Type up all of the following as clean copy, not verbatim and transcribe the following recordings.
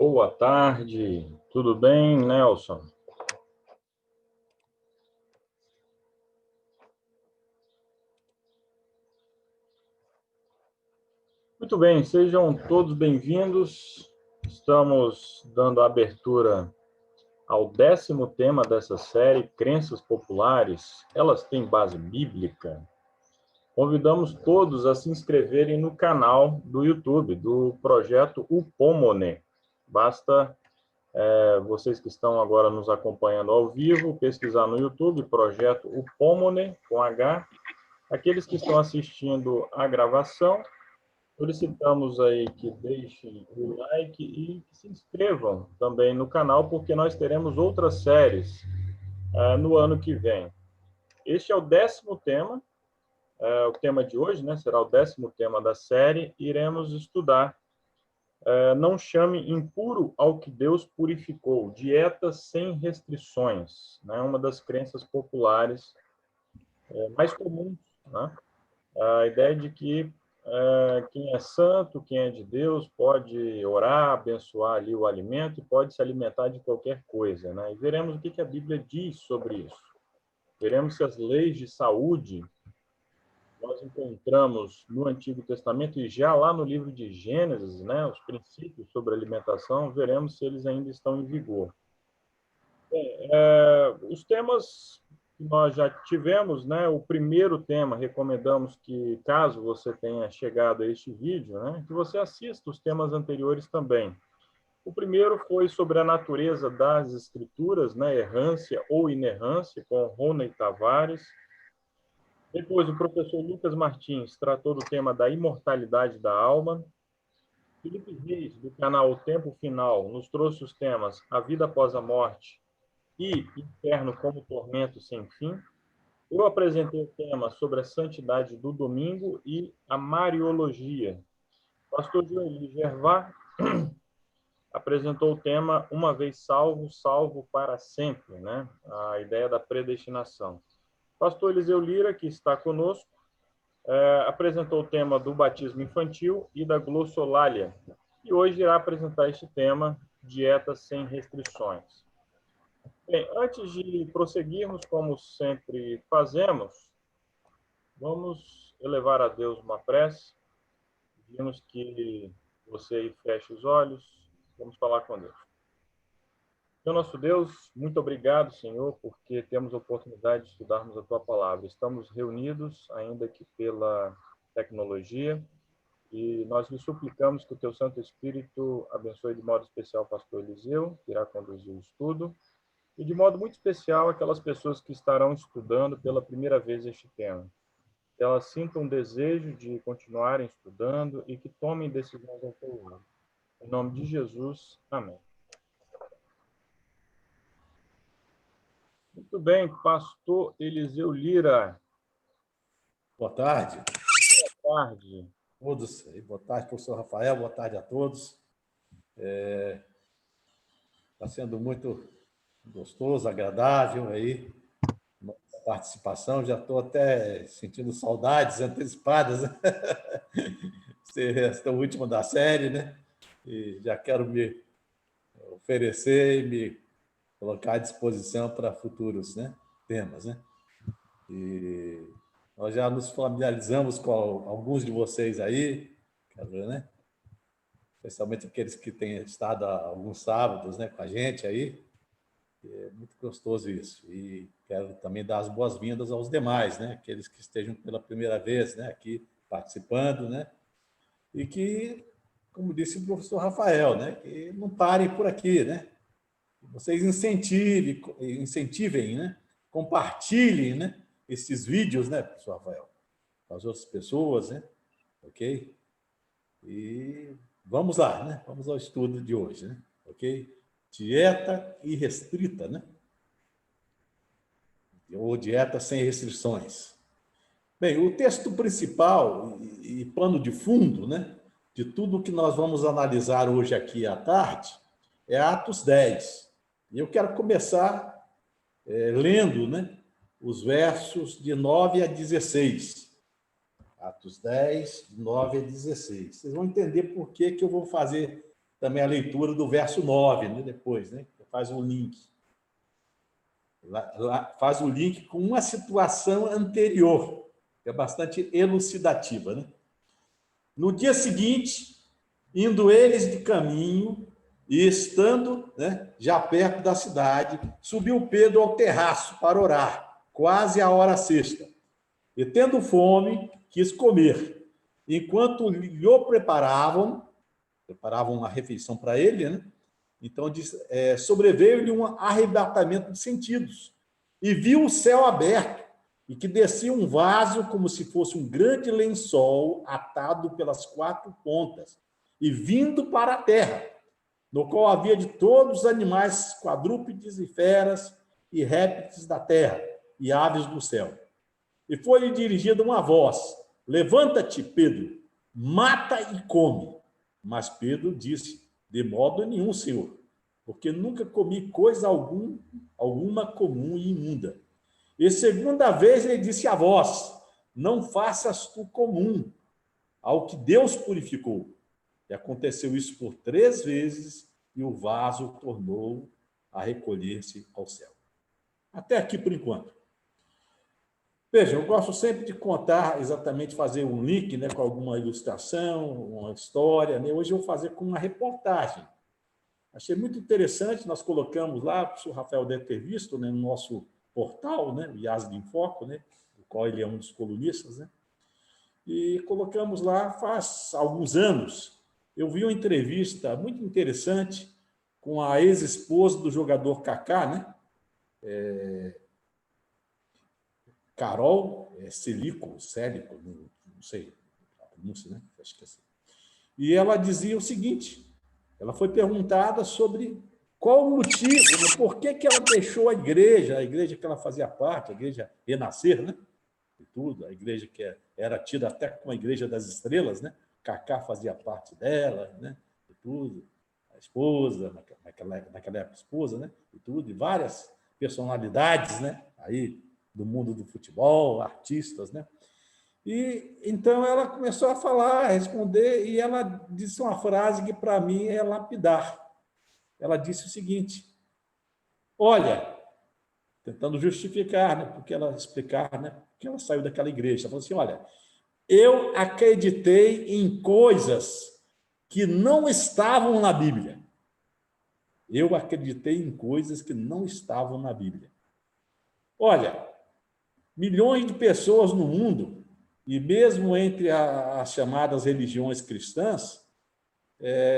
Boa tarde, tudo bem, Nelson? Muito bem, sejam todos bem-vindos. Estamos dando abertura ao 10º tema dessa série, Crenças Populares. Elas têm base bíblica? Convidamos todos a se inscreverem no canal do YouTube do projeto Upomone. Basta vocês que estão agora nos acompanhando ao vivo, pesquisar no YouTube, projeto Upomone, com H. Aqueles que estão assistindo a gravação, solicitamos aí que deixem o like e que se inscrevam também no canal, porque nós teremos outras séries no ano que vem. Este é o 10º tema, o tema de hoje, né, será o 10º tema da série. Iremos estudar não chame impuro ao que Deus purificou, dietas sem restrições, né? Uma das crenças populares mais comuns, né? A ideia de que quem é santo, quem é de Deus, pode orar, abençoar ali o alimento e pode se alimentar de qualquer coisa, né? E veremos o que a Bíblia diz sobre isso. Veremos se as leis de saúde nós encontramos no Antigo Testamento e já lá no livro de Gênesis, né, os princípios sobre alimentação, veremos se eles ainda estão em vigor. Bem, os temas que nós já tivemos, né, o primeiro tema, recomendamos que, caso você tenha chegado a este vídeo, né, que você assista os temas anteriores também. O primeiro foi sobre a natureza das escrituras, né, errância ou inerrância, com Rony Tavares. Depois, o professor Lucas Martins tratou do tema da imortalidade da alma. Felipe Reis, do canal O Tempo Final, nos trouxe os temas A Vida Após a Morte e Inferno como Tormento Sem Fim. Eu apresentei o tema sobre a santidade do domingo e a Mariologia. O pastor Joeli Gervais apresentou o tema Uma vez salvo, salvo para sempre, né? A ideia da predestinação. Pastor Eliseu Lira, que está conosco, apresentou o tema do batismo infantil e da glossolalia. E hoje irá apresentar este tema, dieta sem restrições. Bem, antes de prosseguirmos, como sempre fazemos, vamos elevar a Deus uma prece. Pedimos que você feche os olhos. Vamos falar com Deus. Meu nosso Deus, muito obrigado, Senhor, porque temos a oportunidade de estudarmos a Tua Palavra. Estamos reunidos, ainda que pela tecnologia, e nós lhe suplicamos que o Teu Santo Espírito abençoe de modo especial o pastor Eliseu, que irá conduzir o estudo, e de modo muito especial aquelas pessoas que estarão estudando pela primeira vez este tema. Que elas sintam um desejo de continuarem estudando e que tomem decisões ao Teu lado. Em nome de Jesus, amém. Muito bem, pastor Eliseu Lira. Boa tarde. Boa tarde. Todos. Boa tarde, professor Rafael. Boa tarde a todos. Está sendo muito gostoso, agradável aí a participação. Já estou até sentindo saudades antecipadas. Esta última da série, né? E já quero me oferecer e me colocar à disposição para futuros, né, temas, né? E nós já nos familiarizamos com alguns de vocês aí, né? Especialmente aqueles que têm estado há alguns sábados, né, com a gente aí. É muito gostoso isso. E quero também dar as boas-vindas aos demais, né? Aqueles que estejam pela primeira vez, né, aqui participando, né? E que, como disse o professor Rafael, né, que não parem por aqui, né? Vocês incentivem, né? Compartilhem, né, esses vídeos, né, professor Rafael, com as outras pessoas, né? Ok? E vamos lá, né? Vamos ao estudo de hoje, né? Ok? Dieta irrestrita, né? Ou dieta sem restrições. Bem, o texto principal e pano de fundo, né, de tudo que nós vamos analisar hoje aqui à tarde é Atos 10. E eu quero começar lendo, né, os versos de 9 a 16. Atos 10, de 9 a 16. Vocês vão entender por que eu vou fazer também a leitura do verso 9, né? Depois, né? Faz um link. Faz o link com uma situação anterior, que é bastante elucidativa, né? No dia seguinte, indo eles de caminho e estando, né, já perto da cidade, subiu Pedro ao terraço para orar, quase a hora sexta. E tendo fome, quis comer. Enquanto lhe preparavam uma refeição para ele, né? Então, sobreveio-lhe um arrebatamento de sentidos. E viu o céu aberto, e que descia um vaso como se fosse um grande lençol atado pelas 4 pontas, e vindo para a terra, no qual havia de todos os animais quadrúpedes e feras, e répteis da terra, e aves do céu. E foi-lhe dirigida uma voz: levanta-te, Pedro, mata e come. Mas Pedro disse: de modo nenhum, Senhor, porque nunca comi coisa alguma comum e imunda. E segunda vez ele disse a voz: não faças tu comum ao que Deus purificou. E aconteceu isso por 3 vezes, e o vaso tornou a recolher-se ao céu. Até aqui por enquanto. Veja, eu gosto sempre de contar, exatamente fazer um link, né, com alguma ilustração, uma história, né? Hoje eu vou fazer com uma reportagem. Achei muito interessante, nós colocamos lá, o professor Rafael deve ter visto, né, no nosso portal, né, o IASG em Foco, né, do qual ele é um dos colunistas, né, e colocamos lá faz alguns anos. Eu vi uma entrevista muito interessante com a ex-esposa do jogador Kaká, né, Carol Célico, não sei a pronúncia, né? Acho que é assim. E ela dizia o seguinte: ela foi perguntada sobre qual o motivo, né? Por que ela deixou a igreja que ela fazia parte, a igreja Renascer, né? E tudo, a igreja que era tida até como a igreja das estrelas, né? Cacá fazia parte dela, né? E tudo, a esposa, naquela época, a esposa, né? E tudo, e várias personalidades, né? Aí do mundo do futebol, artistas, né? E então ela começou a falar, a responder, e ela disse uma frase que para mim é lapidar. Ela disse o seguinte: olha, tentando justificar, né, porque ela explicar, né, porque ela saiu daquela igreja. Ela falou assim: olha, eu acreditei em coisas que não estavam na Bíblia. Eu acreditei em coisas que não estavam na Bíblia. Olha, milhões de pessoas no mundo, e mesmo entre as chamadas religiões cristãs,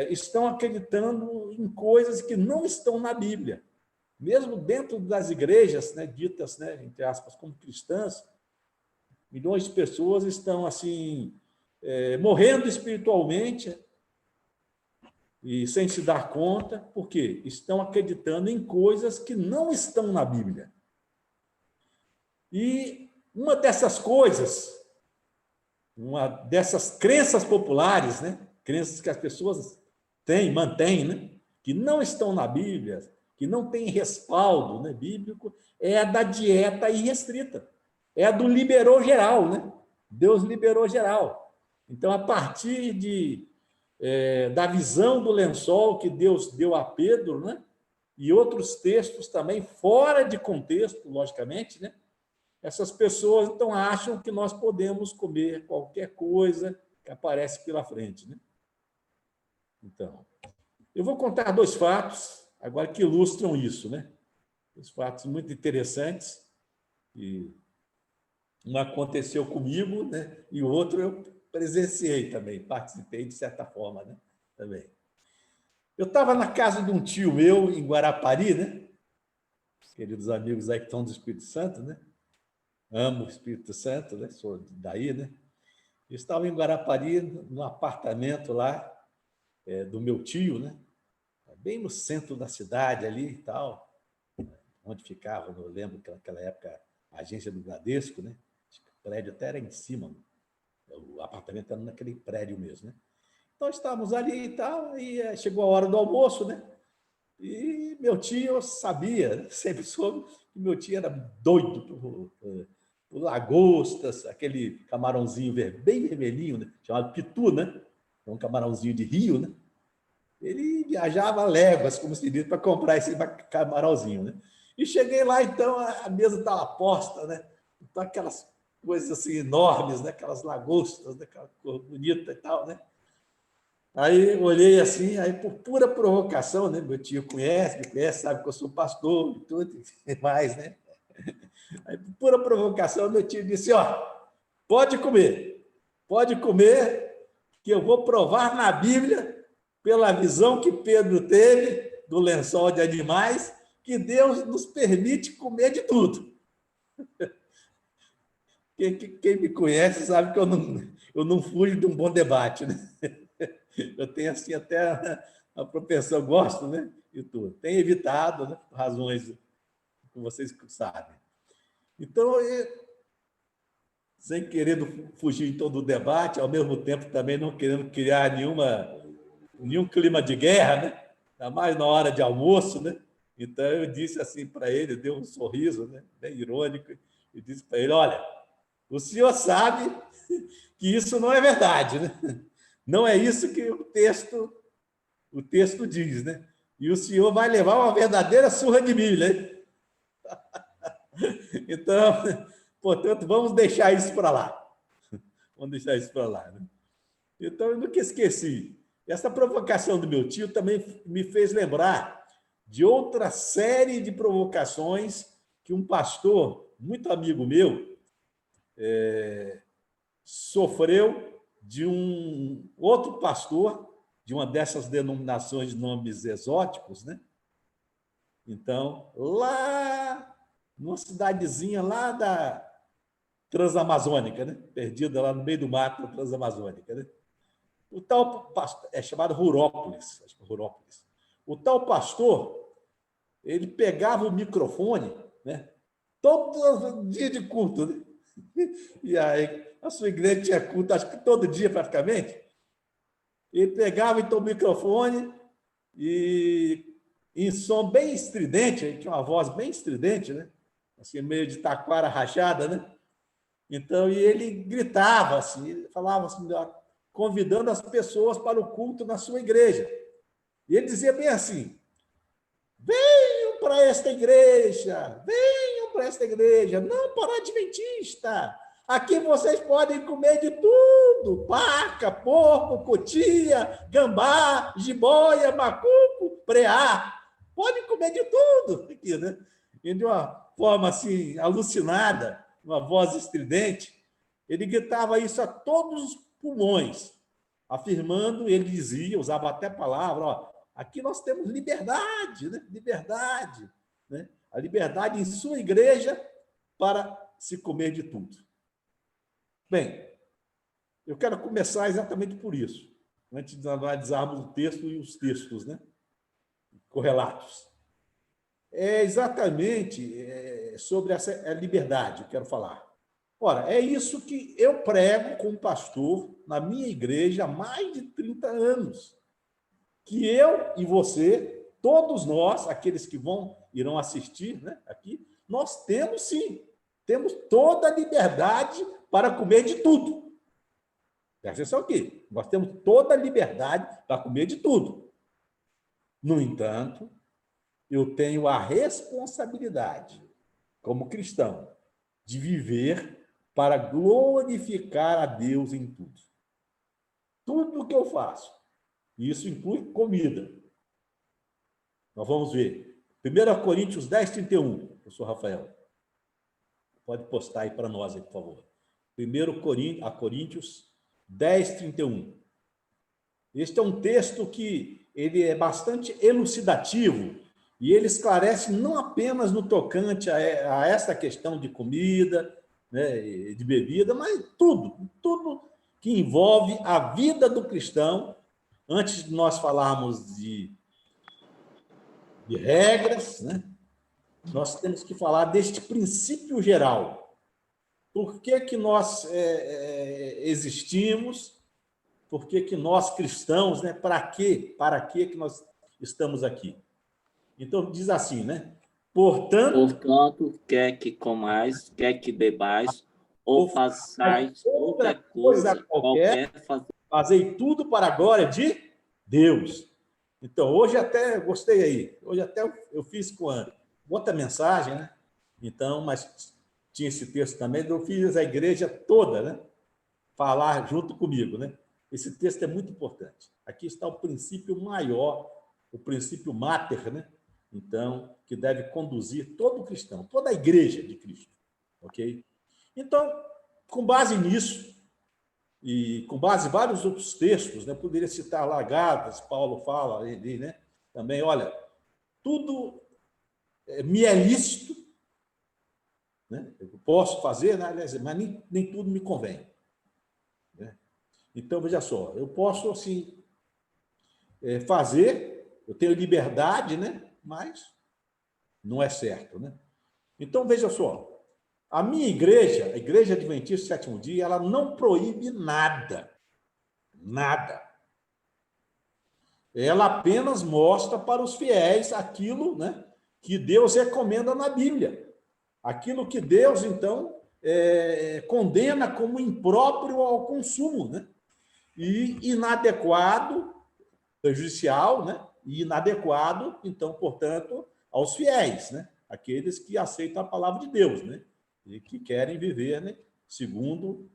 estão acreditando em coisas que não estão na Bíblia. Mesmo dentro das igrejas, né, ditas, né, entre aspas, como cristãs, milhões de pessoas estão assim morrendo espiritualmente e sem se dar conta, porque estão acreditando em coisas que não estão na Bíblia. E uma dessas coisas, uma dessas crenças populares, né? Crenças que as pessoas mantêm, né? Que não estão na Bíblia, que não tem respaldo, né, bíblico, é a da dieta irrestrita, é a do liberou geral, né? Deus liberou geral. Então, a partir da visão do lençol que Deus deu a Pedro, né? E outros textos também fora de contexto, logicamente, né? Essas pessoas, então, acham que nós podemos comer qualquer coisa que aparece pela frente, né? Então, eu vou contar 2 fatos, agora, que ilustram isso, né? 2 fatos muito interessantes. E um aconteceu comigo, né? E o outro eu presenciei também, participei de certa forma, né? Também. Eu estava na casa de um tio meu, em Guarapari, né? Queridos amigos aí que estão do Espírito Santo, né? Amo o Espírito Santo, né? Sou daí, né? Eu estava em Guarapari, no apartamento lá do meu tio, né? Bem no centro da cidade ali e tal, onde ficava, eu lembro que naquela época a agência do Bradesco, né? O prédio até era em cima, o apartamento era naquele prédio mesmo, né? Então estávamos ali e tal, e chegou a hora do almoço, né? E meu tio sabia, sempre soube que meu tio era doido por lagostas, aquele camarãozinho bem vermelhinho, né? Chamado pitu, né? É um camarãozinho de rio, né? Ele viajava léguas, como se diz, para comprar esse camarãozinho, né? E cheguei lá, então, a mesa estava posta, né? Então, aquelas coisas assim enormes, né? Aquelas lagostas, né? Aquela cor bonita e tal, né? Aí olhei assim, aí por pura provocação, né? Meu tio me conhece, sabe que eu sou pastor e tudo e mais, né? Aí por pura provocação, meu tio disse: ó, pode comer, que eu vou provar na Bíblia, pela visão que Pedro teve do lençol de animais, que Deus nos permite comer de tudo. Quem me conhece sabe que eu não fujo de um bom debate, né? Eu tenho assim até a propensão, gosto, né? E tudo. Tenho evitado, né? Por razões que vocês sabem. Então, sem querer fugir então do debate, ao mesmo tempo também não querendo criar nenhum clima de guerra, né? Ainda mais na hora de almoço, né? Então eu disse assim para ele, deu um sorriso, né? Bem irônico, e disse para ele: olha, o senhor sabe que isso não é verdade, né? Não é isso que o texto diz, né? E o senhor vai levar uma verdadeira surra de milho, né? Então, portanto, vamos deixar isso para lá. Vamos deixar isso para lá, né? Então, eu nunca esqueci. Essa provocação do meu tio também me fez lembrar de outra série de provocações que um pastor, muito amigo meu, sofreu de um outro pastor, de uma dessas denominações de nomes exóticos, né? Então, lá numa cidadezinha lá da Transamazônica, né? Perdida lá no meio do mato da Transamazônica, né? O tal pastor, é chamado Rurópolis, acho que é Rurópolis. O tal pastor, ele pegava o microfone, né? Todo dia de culto, né? E aí, a sua igreja tinha culto, acho que todo dia praticamente. Ele pegava então o microfone e, em som bem estridente, ele tinha uma voz bem estridente, né? Assim, meio de taquara rachada, né? Então, e ele gritava assim, ele falava assim, convidando as pessoas para o culto na sua igreja. E ele dizia bem assim: venham para esta igreja, venham para esta igreja, não para a adventista. Aqui vocês podem comer de tudo: paca, porco, cotia, gambá, jiboia, macuco, preá. Podem comer de tudo aqui, né? E de uma forma assim, alucinada, uma voz estridente, ele gritava isso a todos os pulmões, afirmando, ele dizia, usava até a palavra, ó, aqui nós temos liberdade, né? Liberdade, né? A liberdade em sua igreja para se comer de tudo. Bem, eu quero começar exatamente por isso, antes de analisarmos o texto e os textos, né? Correlatos. É exatamente sobre essa liberdade que eu quero falar. Ora, é isso que eu prego como pastor na minha igreja há mais de 30 anos. Que eu e você, todos nós, aqueles que irão assistir, né, aqui, nós temos sim, temos toda a liberdade para comer de tudo. Presta atenção aqui, nós temos toda a liberdade para comer de tudo. No entanto, eu tenho a responsabilidade, como cristão, de viver para glorificar a Deus em tudo. Tudo o que eu faço. E isso inclui comida. Nós vamos ver. 1 Coríntios 10, 31, professor Rafael. Pode postar aí para nós, aí, por favor. 1 Coríntios 10, 31. Este é um texto que ele é bastante elucidativo e ele esclarece não apenas no tocante a essa questão de comida, né, de bebida, mas tudo que envolve a vida do cristão. Antes de nós falarmos de regras, né, nós temos que falar deste princípio geral. Por que nós existimos? Por que nós cristãos, né? Para que nós estamos aqui? Então, diz assim, né? Portanto, quer que comais, quer que bebais, ou façais outra coisa qualquer, fazei tudo para a glória de Deus. Então, hoje até gostei aí. Hoje até eu fiz com outra mensagem, né? Então, mas tinha esse texto também, eu fiz a igreja toda, né? Falar junto comigo, né? Esse texto é muito importante. Aqui está o princípio maior, o princípio máter, né? Então, que deve conduzir todo cristão, toda a igreja de Cristo, ok? Então, com base nisso, e com base em vários outros textos, né? Eu poderia citar lá Gálatas, Paulo fala ali, né? Também, olha, tudo me é lícito, né? Eu posso fazer, né? Mas nem tudo me convém, né? Então, veja só, eu posso, assim, fazer, eu tenho liberdade, né? Mas não é certo, né? Então, veja só, a minha igreja, a Igreja Adventista do Sétimo Dia, ela não proíbe nada, nada. Ela apenas mostra para os fiéis aquilo, né, que Deus recomenda na Bíblia. Aquilo que Deus, então, condena como impróprio ao consumo, né? E inadequado, prejudicial, né? E inadequado, então, portanto, aos fiéis, né? Aqueles que aceitam a palavra de Deus, né? E que querem viver, né? Segundo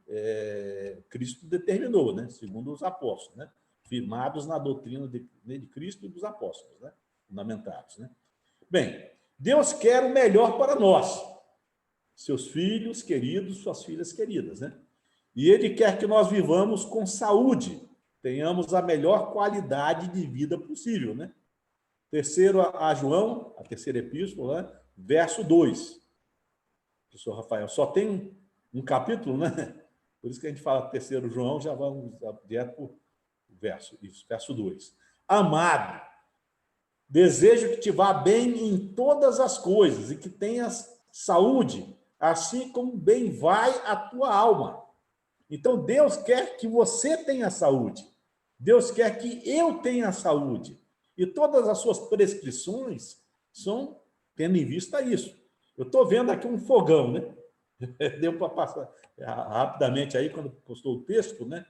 Cristo determinou, né? Segundo os apóstolos, né? Firmados na doutrina de Cristo e dos apóstolos, né? Fundamentados, né? Bem, Deus quer o melhor para nós, seus filhos queridos, suas filhas queridas, né? E Ele quer que nós vivamos com saúde, tenhamos a melhor qualidade de vida possível, né? Terceiro a João, a terceira epístola, né? Verso 2. Professor Rafael, só tem um capítulo, né? Por isso que a gente fala terceiro João, já vamos direto para o verso, isso, verso 2. Amado, desejo que te vá bem em todas as coisas e que tenhas saúde, assim como bem vai a tua alma. Então, Deus quer que você tenha saúde. Deus quer que eu tenha saúde. E todas as suas prescrições são tendo em vista isso. Eu estou vendo aqui um fogão, né? Deu para passar rapidamente aí, quando postou o texto, né?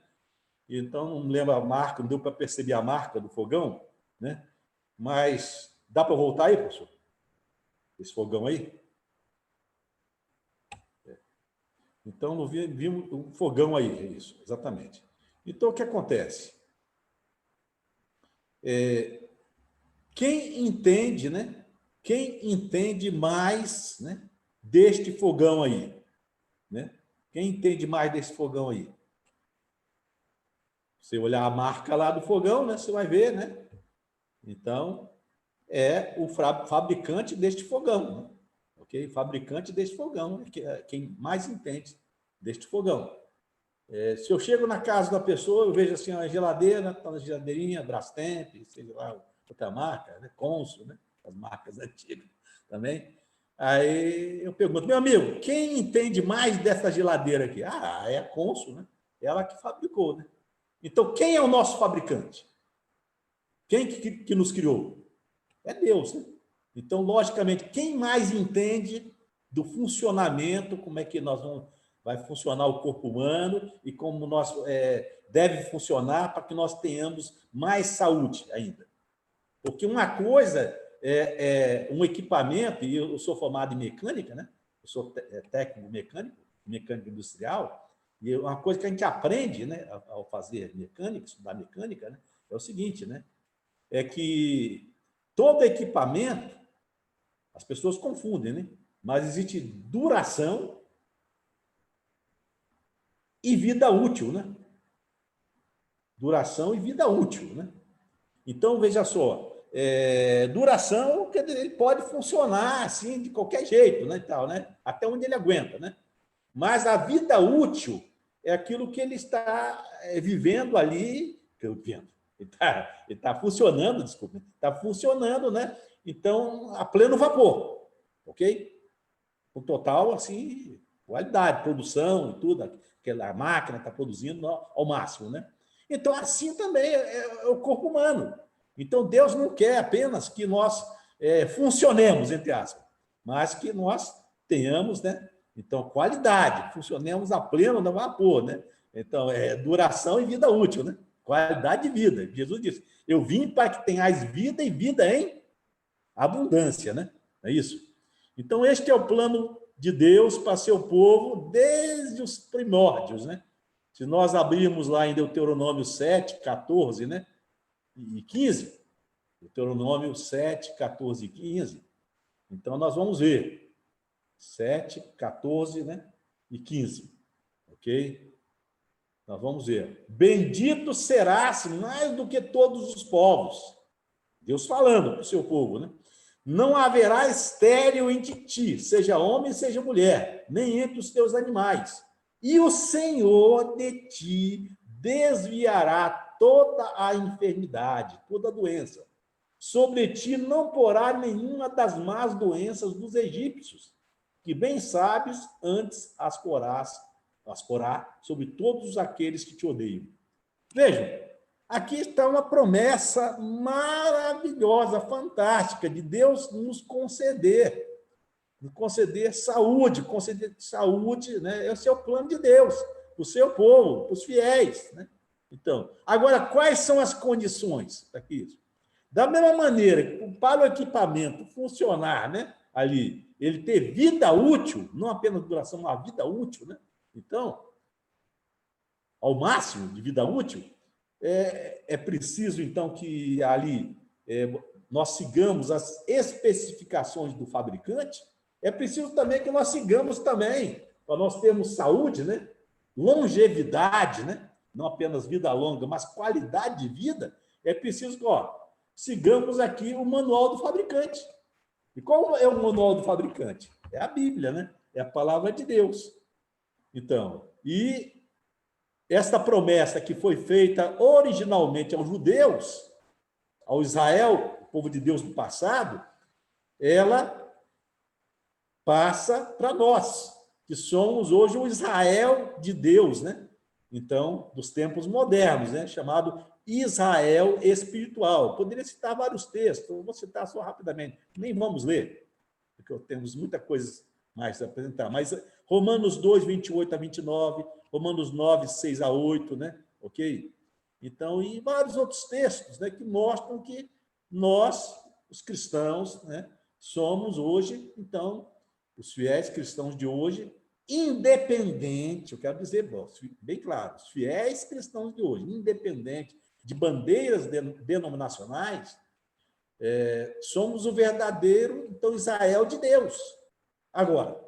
Então, não me lembro a marca, não deu para perceber a marca do fogão, né? Mas dá para voltar aí, professor? Esse fogão aí? Então, não vimos um fogão aí, é isso, exatamente. Então, o que acontece? Quem entende, né? Quem entende mais, né, deste fogão aí? Né? Quem entende mais desse fogão aí? Você olhar a marca lá do fogão, né, você vai ver, né? Então, é o fabricante deste fogão, né? Ok? Fabricante deste fogão, quem mais entende deste fogão. Se eu chego na casa da pessoa, eu vejo assim, uma geladeira, tá na geladeirinha, Brastemp, seja lá, outra marca, né? Consul, né? As marcas antigas também. Aí eu pergunto, meu amigo, quem entende mais dessa geladeira aqui? Ah, é a Consul, né? Ela que fabricou, né? Então, quem é o nosso fabricante? Quem que nos criou? É Deus, né? Então, logicamente, quem mais entende do funcionamento, como é que vai funcionar o corpo humano e como nós deve funcionar para que nós tenhamos mais saúde ainda. Porque uma coisa um equipamento, e eu sou formado em mecânica, né? Eu sou técnico mecânico industrial, e uma coisa que a gente aprende, né, ao fazer mecânica, estudar mecânica, né, é o seguinte, né? É que todo equipamento, as pessoas confundem, né? Mas existe duração e vida útil, né? Duração e vida útil, né? Então, veja só, duração, quer dizer, ele pode funcionar assim de qualquer jeito, né, e tal, né? Até onde ele aguenta, né? Mas a vida útil é aquilo que ele está vivendo ali, ele está funcionando, desculpa, está funcionando, né? Então, a pleno vapor, ok? Com total, assim, qualidade, produção e tudo, aquela máquina está produzindo ao máximo, né? Então, assim também é o corpo humano. Então, Deus não quer apenas que nós funcionemos, entre aspas, mas que nós tenhamos, né? Então, qualidade, funcionemos a pleno da vapor, né? Então, duração e vida útil, né? Qualidade de vida. Jesus disse, eu vim para que tenhais vida e vida em abundância, né? Não é isso? Então, este é o plano de Deus para seu povo desde os primórdios, né? Se nós abrirmos lá em Deuteronômio 7, 14, né? E 15, Deuteronômio 7, 14 e 15, então nós vamos ver 7, 14, né? E 15, ok? Nós vamos ver. Bendito serás mais do que todos os povos. Deus falando para o seu povo, né? Não haverá estéril entre ti, seja homem, seja mulher, nem entre os teus animais. E o Senhor de ti desviará toda a enfermidade, toda a doença. Sobre ti não porá nenhuma das más doenças dos egípcios, que bem sabes, antes as porá sobre todos aqueles que te odeiam. Vejam, aqui está uma promessa maravilhosa, fantástica, de Deus nos conceder saúde, né? Esse é o plano de Deus, para o seu povo, para os fiéis, né? Então, agora, quais são as condições para isso? Da mesma maneira que para o equipamento funcionar, né, ali, ele ter vida útil, não apenas duração, mas vida útil, né? Então, ao máximo de vida útil, é preciso, então, que ali nós sigamos as especificações do fabricante. É preciso também que nós sigamos também, para nós termos saúde, né? Longevidade, né? Não apenas vida longa, mas qualidade de vida. É preciso que sigamos aqui o manual do fabricante. E qual é o manual do fabricante? É a Bíblia, né? É a palavra de Deus. Então, e esta promessa que foi feita originalmente aos judeus, ao Israel, o povo de Deus do passado, ela passa para nós, que somos hoje o Israel de Deus, né? Então, dos tempos modernos, né? Chamado Israel espiritual. Poderia citar vários textos, vou citar só rapidamente, nem vamos ler, porque temos muita coisa mais a apresentar, mas Romanos 2, 28 a 29, Romanos 9, 6 a 8, né? Ok? Então, e vários outros textos, né, que mostram que nós, os cristãos, né, somos hoje, então, os fiéis cristãos de hoje, independente, eu quero dizer, bem claro, os fiéis cristãos de hoje, independente de bandeiras denominacionais, somos o verdadeiro, então, Israel de Deus. Agora,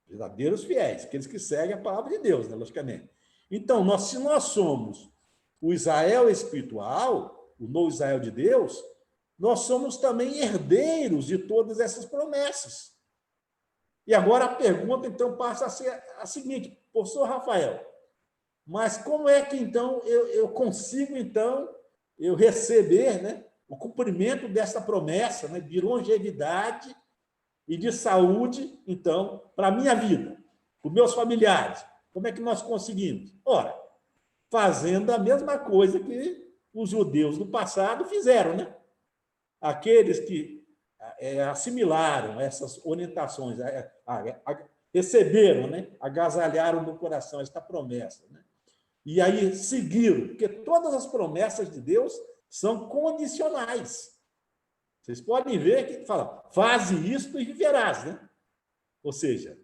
verdadeiros fiéis, aqueles que seguem a palavra de Deus, né, logicamente. Então, se nós somos o Israel espiritual, o novo Israel de Deus, nós somos também herdeiros de todas essas promessas. E agora a pergunta, então, passa a ser a seguinte, professor Rafael, mas como é que, então, eu consigo, então, eu receber, né, o cumprimento dessa promessa, né, de longevidade e de saúde, então, para a minha vida, para os meus familiares? Como é que nós conseguimos? Ora, fazendo a mesma coisa que os judeus do passado fizeram, né? Aqueles que assimilaram essas orientações, receberam, né? Agasalharam no coração esta promessa, né? E aí seguiram, porque todas as promessas de Deus são condicionais. Vocês podem ver que fala, faze isto e viverás, né? Ou seja,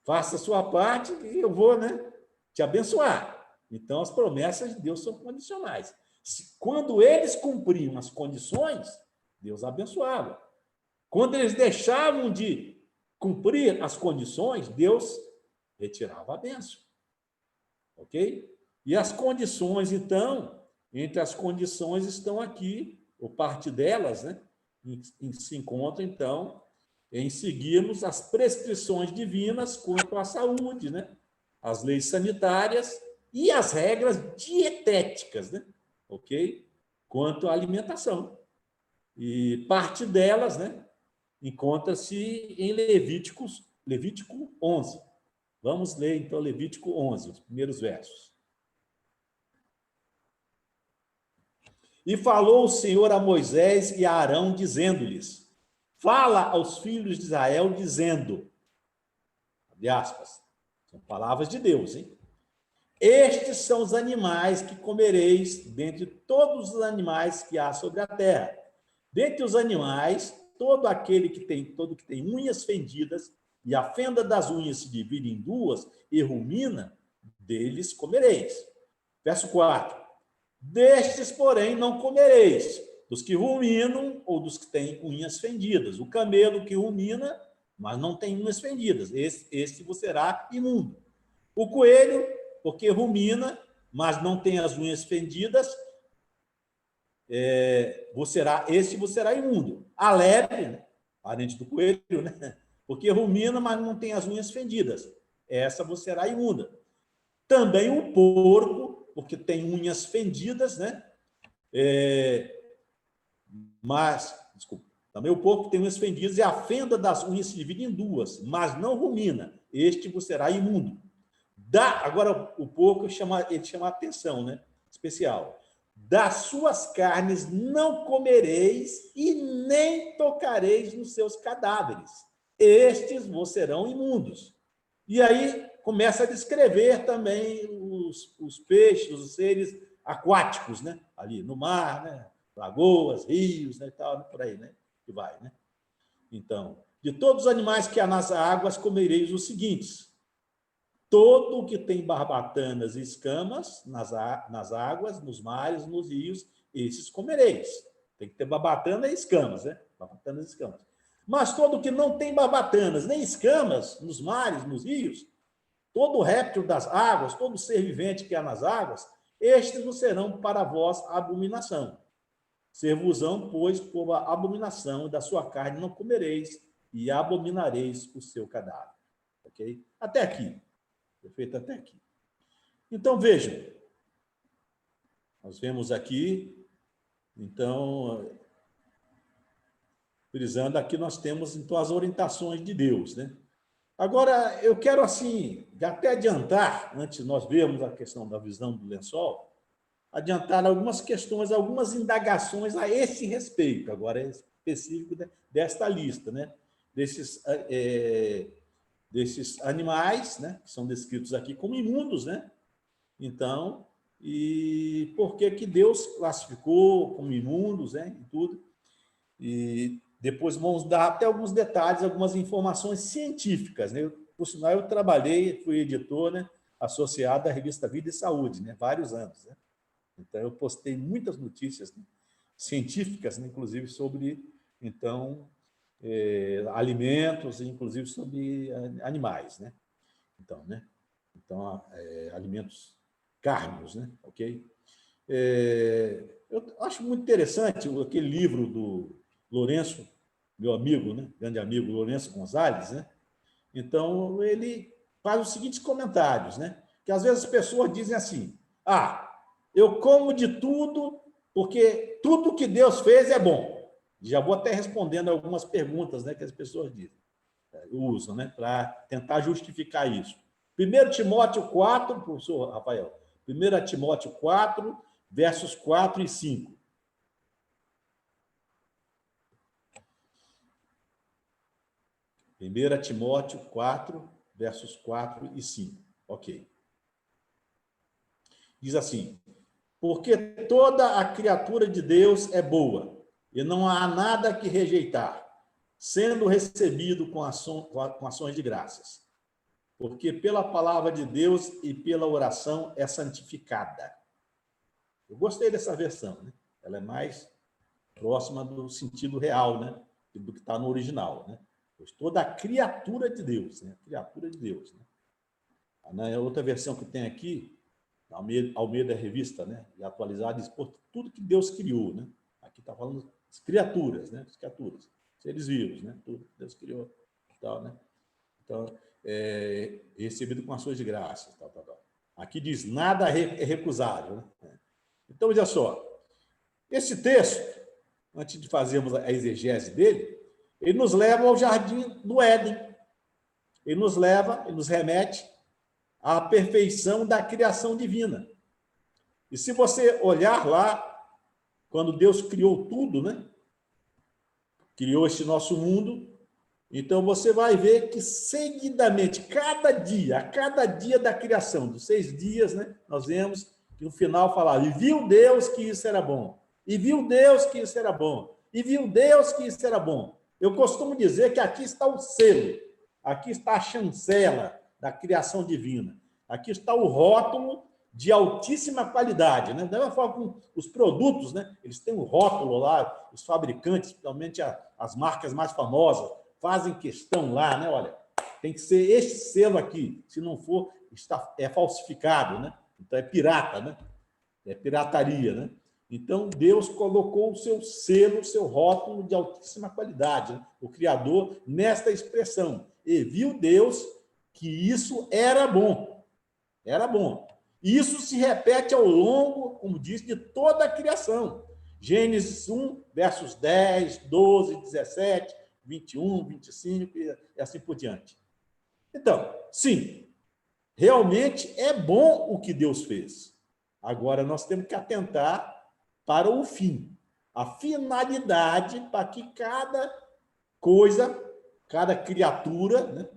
faça a sua parte e eu vou, né, te abençoar. Então, as promessas de Deus são condicionais. Quando eles cumpriam as condições, Deus abençoava. Quando eles deixavam de cumprir as condições, Deus retirava a bênção. Ok? E as condições, então, entre as condições estão aqui, ou parte delas, né? Se encontra, então, em seguirmos as prescrições divinas quanto à saúde, né? As leis sanitárias e as regras dietéticas, né? Ok? Quanto à alimentação. E parte delas, né, encontra-se em Levítico 11. Vamos ler, então, Levítico 11, os primeiros versos. E falou o Senhor a Moisés e a Arão, dizendo-lhes, fala aos filhos de Israel, dizendo, abre aspas, são palavras de Deus, hein? estes são os animais que comereis dentre todos os animais que há sobre a terra. Dentre os animais, todo que tem unhas fendidas, e a fenda das unhas se divide em duas e rumina, deles comereis. Verso 4. Destes, porém, não comereis, dos que ruminam ou dos que têm unhas fendidas. O camelo que rumina, mas não tem unhas fendidas, esse vos será imundo. O coelho, porque rumina, mas não tem as unhas fendidas, esse vos será imundo. A lebre, né? Parente do coelho, né? Porque rumina, mas não tem as unhas fendidas. Essa vos será imunda. Também o porco, porque tem unhas fendidas, né? Desculpa. Também o porco tem unhas fendidas e a fenda das unhas se divide em duas, mas não rumina. Este vos será imundo. Agora, o porco ele chama a atenção, né? Especial. Das suas carnes não comereis e nem tocareis nos seus cadáveres. Estes vos serão imundos. E aí começa a descrever também os peixes, os seres aquáticos, né? Ali no mar, né? Lagoas, rios, né? E tal, por aí, né? Que vai, né? Então, de todos os animais que há nas águas, comereis os seguintes: todo o que tem barbatanas e escamas nas águas, nos mares, nos rios, esses comereis. Tem que ter barbatana e escamas, né? Barbatanas e escamas. Mas todo o que não tem barbatanas nem escamas nos mares, nos rios, todo réptil das águas, todo ser vivente que há nas águas, estes não serão para vós abominação. Ser-vos-ão, pois, por a abominação da sua carne não comereis, e abominareis o seu cadáver. Ok? Até aqui. Perfeito até aqui. Então, vejam. Nós vemos aqui, então, frisando aqui, nós temos, então, as orientações de Deus, né? Agora, eu quero, assim, até adiantar, antes de nós vermos a questão da visão do lençol, adiantar algumas questões, algumas indagações a esse respeito, agora é específico desta lista, né? Desses animais, né? Que são descritos aqui como imundos, né? Então, e por que Deus classificou como imundos, né? E tudo. E depois vamos dar até alguns detalhes, algumas informações científicas, né? Por sinal, eu trabalhei, fui editor, né? Associado à revista Vida e Saúde, né? Vários anos, né? Então, eu postei muitas notícias, né? Científicas, né? Inclusive sobre, então, alimentos, inclusive sobre animais, né? Então, né? Então, alimentos cárnicos, né? Ok? Eu acho muito interessante aquele livro do Lourenço, meu amigo, né? Grande amigo Lourenço Gonzalez, né? Então, ele faz os seguintes comentários, né? Que às vezes as pessoas dizem assim: eu como de tudo porque tudo que Deus fez é bom. Já vou até respondendo algumas perguntas, né, que as pessoas dizem, usam, né, para tentar justificar isso. 1 Timóteo 4, professor Rafael, 1 Timóteo 4, versos 4 e 5. Primeira Timóteo 4, versos 4 e 5. Ok. Diz assim: porque toda a criatura de Deus é boa, e não há nada que rejeitar, sendo recebido com ações de graças. Porque pela palavra de Deus e pela oração é santificada. Eu gostei dessa versão, né? Ela é mais próxima do sentido real, né? Do que está no original, né? Pois toda a criatura de Deus, né? Criatura de Deus, né? Na outra versão que tem aqui, Almeida Revista, né? E atualizada, diz por tudo que Deus criou, né? Aqui está falando das criaturas, né? As criaturas, seres vivos, né? Tudo que Deus criou, tal, né? Então, recebido com ações de graças, tal. Aqui diz nada é recusável, né? Então, veja só, esse texto, antes de fazermos a exegese dele, ele nos leva ao jardim do Éden. Ele nos remete à perfeição da criação divina. E se você olhar lá, quando Deus criou tudo, né? Criou este nosso mundo, Então, você vai ver que, seguidamente, a cada dia da criação, dos 6 dias, né, nós vemos que no final falava, e viu Deus que isso era bom, e viu Deus que isso era bom, e viu Deus que isso era bom. Eu costumo dizer que aqui está o selo, aqui está a chancela da criação divina, aqui está o rótulo de altíssima qualidade, né? Da mesma forma com os produtos, né? Eles têm um rótulo lá, os fabricantes, principalmente as marcas mais famosas, fazem questão lá, né? Olha, tem que ser este selo aqui, se não for, é falsificado, né? Então é pirata, né? É pirataria, né? Então Deus colocou o seu selo, o seu rótulo de altíssima qualidade, né? O Criador, nesta expressão. E viu Deus que isso era bom. Era bom. E isso se repete ao longo, como diz, de toda a criação. Gênesis 1, versos 10, 12, 17, 21, 25 e assim por diante. Então, sim, realmente é bom o que Deus fez. Agora, nós temos que atentar para o fim, a finalidade para que cada coisa, cada criatura, né?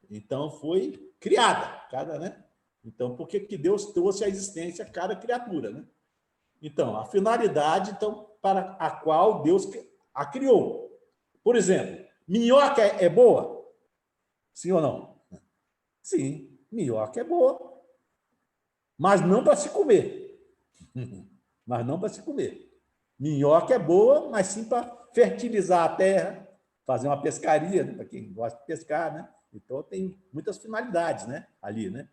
Então, foi criada, né? Então, por que Deus trouxe à existência cada criatura, né? Então, a finalidade, então, para a qual Deus a criou. Por exemplo, minhoca é boa? Sim ou não? Sim, minhoca é boa. Mas não para se comer. Mas não para se comer. Minhoca é boa, mas sim para fertilizar a terra, fazer uma pescaria, né? Para quem gosta de pescar, né? Então, tem muitas finalidades, né? Ali, né?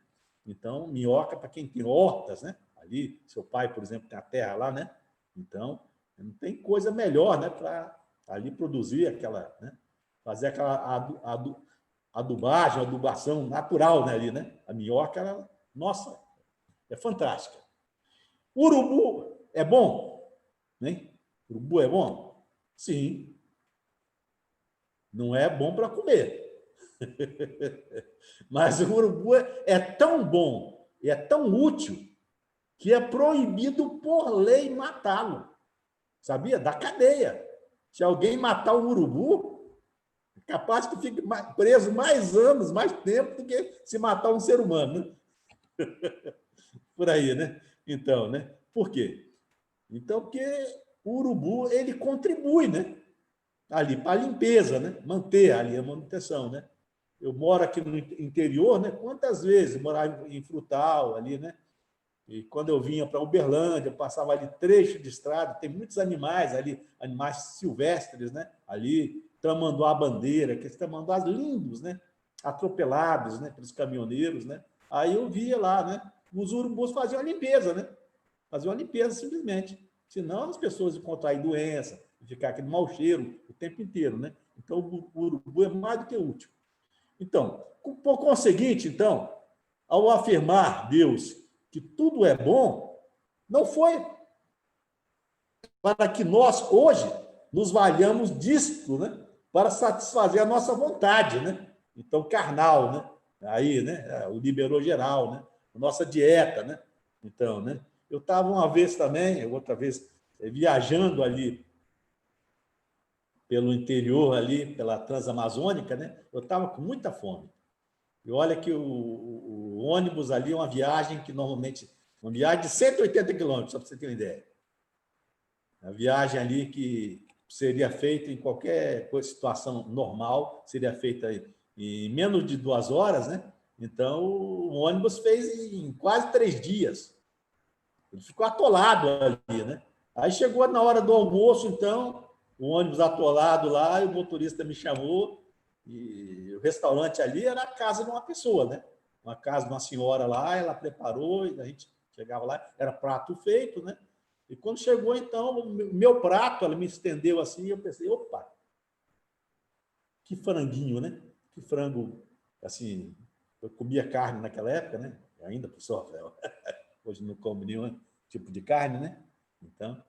Então, minhoca, para quem tem hortas, né? Ali, seu pai, por exemplo, tem a terra lá, né? Então, não tem coisa melhor, né? Para ali produzir aquela, né? Fazer aquela adubagem, adubação natural, né? Ali, né? A minhoca, ela, nossa, é fantástica. Urubu é bom? Né? Urubu é bom? Sim. Não é bom para comer. Mas o urubu é tão bom, é tão útil, que é proibido por lei matá-lo. Sabia? Da cadeia. Se alguém matar um urubu, é capaz que fique preso mais anos, mais tempo do que se matar um ser humano. Né? Por aí, né? Então, né? Por quê? Então, porque o urubu, ele contribui, né? Ali para a limpeza, né? Manter ali a manutenção, né? Eu moro aqui no interior, né? Quantas vezes morava em Frutal, ali, né? E quando eu vinha para Uberlândia, eu passava ali trecho de estrada, tem muitos animais ali, animais silvestres, né? Ali, tamanduá-bandeira, aqueles tamanduás lindos, né? Atropelados, né? Pelos caminhoneiros, né? Aí eu via lá, né? Os urubus faziam a limpeza, né? Faziam a limpeza simplesmente. Senão as pessoas iam contrair doença, ficar aquele mau cheiro o tempo inteiro, né? Então o urubu é mais do que útil. Então, por conseguinte, então, ao afirmar Deus que tudo é bom, não foi para que nós, hoje, nos valhamos disto, né? Para satisfazer a nossa vontade, né? Então, carnal, né? Aí, né? O liberou geral, né? A nossa dieta, né? Então, né? Eu estava uma vez também, outra vez, viajando ali pelo interior, ali, pela Transamazônica, né? Eu estava com muita fome. E olha que o ônibus ali é uma viagem que normalmente... Uma viagem de 180 quilômetros, só para você ter uma ideia. A viagem ali que seria feita em qualquer situação normal, seria feita em menos de 2 horas, né? Então, o ônibus fez em quase 3 dias. Ele ficou atolado ali, né? Aí chegou na hora do almoço, então, o ônibus atolado lá, e o motorista me chamou, e o restaurante ali era a casa de uma pessoa, né? Uma casa de uma senhora lá, ela preparou, e a gente chegava lá, era prato feito, né? E quando chegou, então, o meu prato, ela me estendeu assim, e eu pensei, opa, que franguinho, né? Que frango, assim, eu comia carne naquela época, né? Ainda, por só, hoje não como nenhum tipo de carne, né? Então,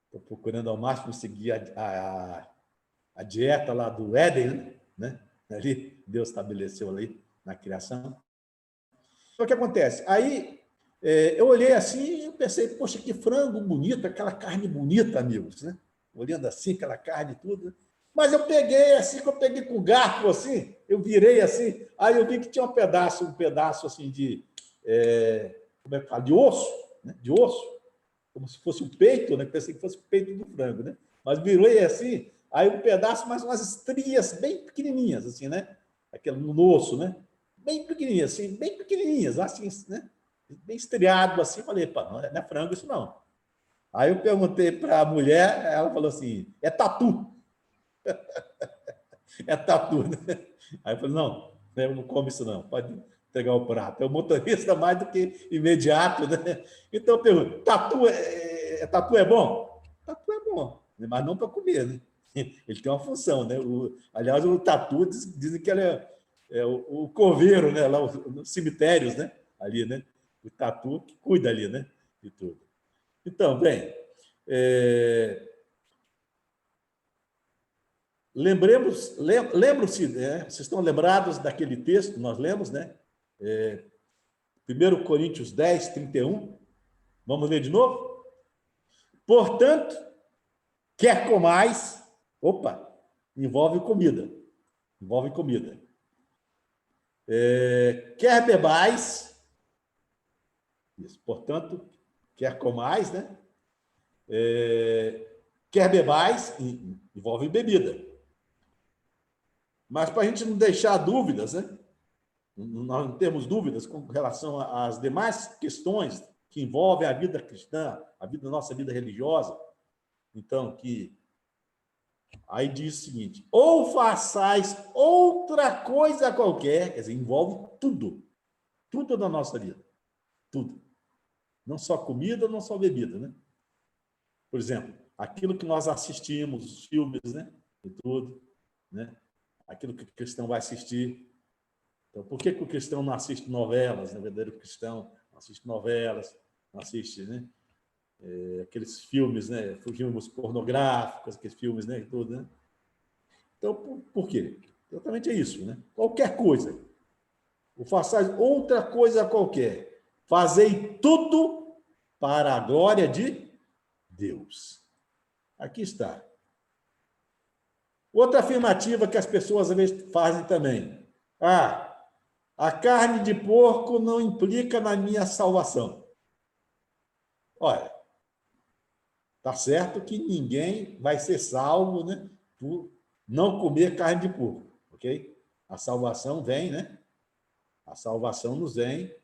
estou procurando ao máximo seguir a dieta lá do Éden, né? Ali, Deus estabeleceu ali na criação. Então, o que acontece? Aí, eu olhei assim e pensei, poxa, que frango bonito, aquela carne bonita, amigos, né? Olhando assim, aquela carne e tudo. Mas eu peguei assim, que eu peguei com o garfo assim, eu virei assim, aí eu vi que tinha um pedaço assim de, como é que fala? De osso, né? De osso, como se fosse o peito, né? Pensei que fosse o peito do frango, né? Mas virei assim, aí um pedaço, mas umas estrias bem pequenininhas, assim, né? Aquele no osso, né? Bem pequenininhas, assim, bem pequenininhas, assim, né? Bem estriado assim, falei, pá, não é frango isso não. Aí eu perguntei para a mulher, ela falou assim, é tatu. É tatu, né? Aí eu falei, não, eu não como isso não, pode entregar o prato. É o motorista mais do que imediato, né? Então eu pergunto, tatu é bom? Tatu é bom, mas não para comer, né? Ele tem uma função, né? Aliás, o tatu dizem que ele é o coveiro, né? Lá nos cemitérios, né? Ali, né? O tatu que cuida ali, né? De tudo. Então, bem, lembram-se, né? Vocês estão lembrados daquele texto que nós lemos, né? 1 Coríntios 10, 31. Vamos ler de novo? Portanto, quer comais, opa, envolve comida. Envolve comida. Quer bebais, isso, portanto, quer comais, né? Quer bebais, envolve bebida. Mas para a gente não deixar dúvidas, né? Nós não temos dúvidas com relação às demais questões que envolvem a vida cristã, nossa vida religiosa. Então, aí diz o seguinte: ou façais outra coisa qualquer, quer dizer, envolve tudo, tudo da nossa vida, tudo. Não só comida, não só bebida, né? Por exemplo, aquilo que nós assistimos, os filmes, né? E tudo, né? Aquilo que o cristão vai assistir. Então, por que o cristão não assiste novelas? O verdadeiro cristão não assiste novelas, não assiste, né? Aqueles filmes, né? Filmes pornográficos, aqueles filmes, né? Tudo, né? Então, por quê? Exatamente é isso, né? Qualquer coisa. Ou façais outra coisa qualquer. Fazei tudo para a glória de Deus. Aqui está. Outra afirmativa que as pessoas às vezes fazem também. A carne de porco não implica na minha salvação. Olha, tá certo que ninguém vai ser salvo, né, por não comer carne de porco, ok? A salvação vem, né? A salvação nos vem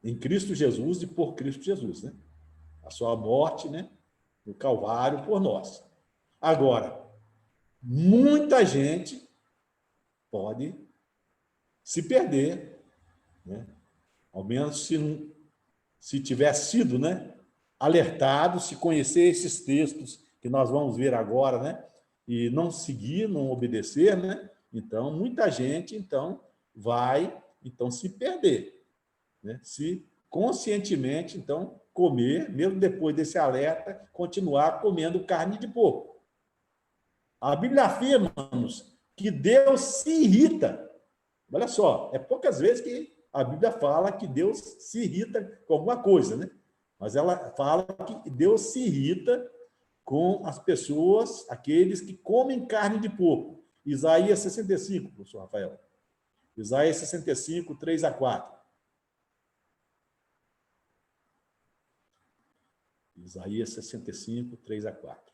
em Cristo Jesus e por Cristo Jesus, né? A sua morte, né, no Calvário por nós. Agora, muita gente pode se perder, né? Ao menos se tiver sido, né, alertado, se conhecer esses textos que nós vamos ver agora, né, e não seguir, não obedecer, né, então muita gente então vai se perder, né, se conscientemente então comer, mesmo depois desse alerta, continuar comendo carne de porco. A Bíblia afirma-nos que Deus se irrita. Olha só, é poucas vezes que a Bíblia fala que Deus se irrita com alguma coisa, né? Mas ela fala que Deus se irrita com as pessoas, aqueles que comem carne de porco. Isaías 65, professor Rafael. Isaías 65, 3 a 4. Isaías 65, 3 a 4.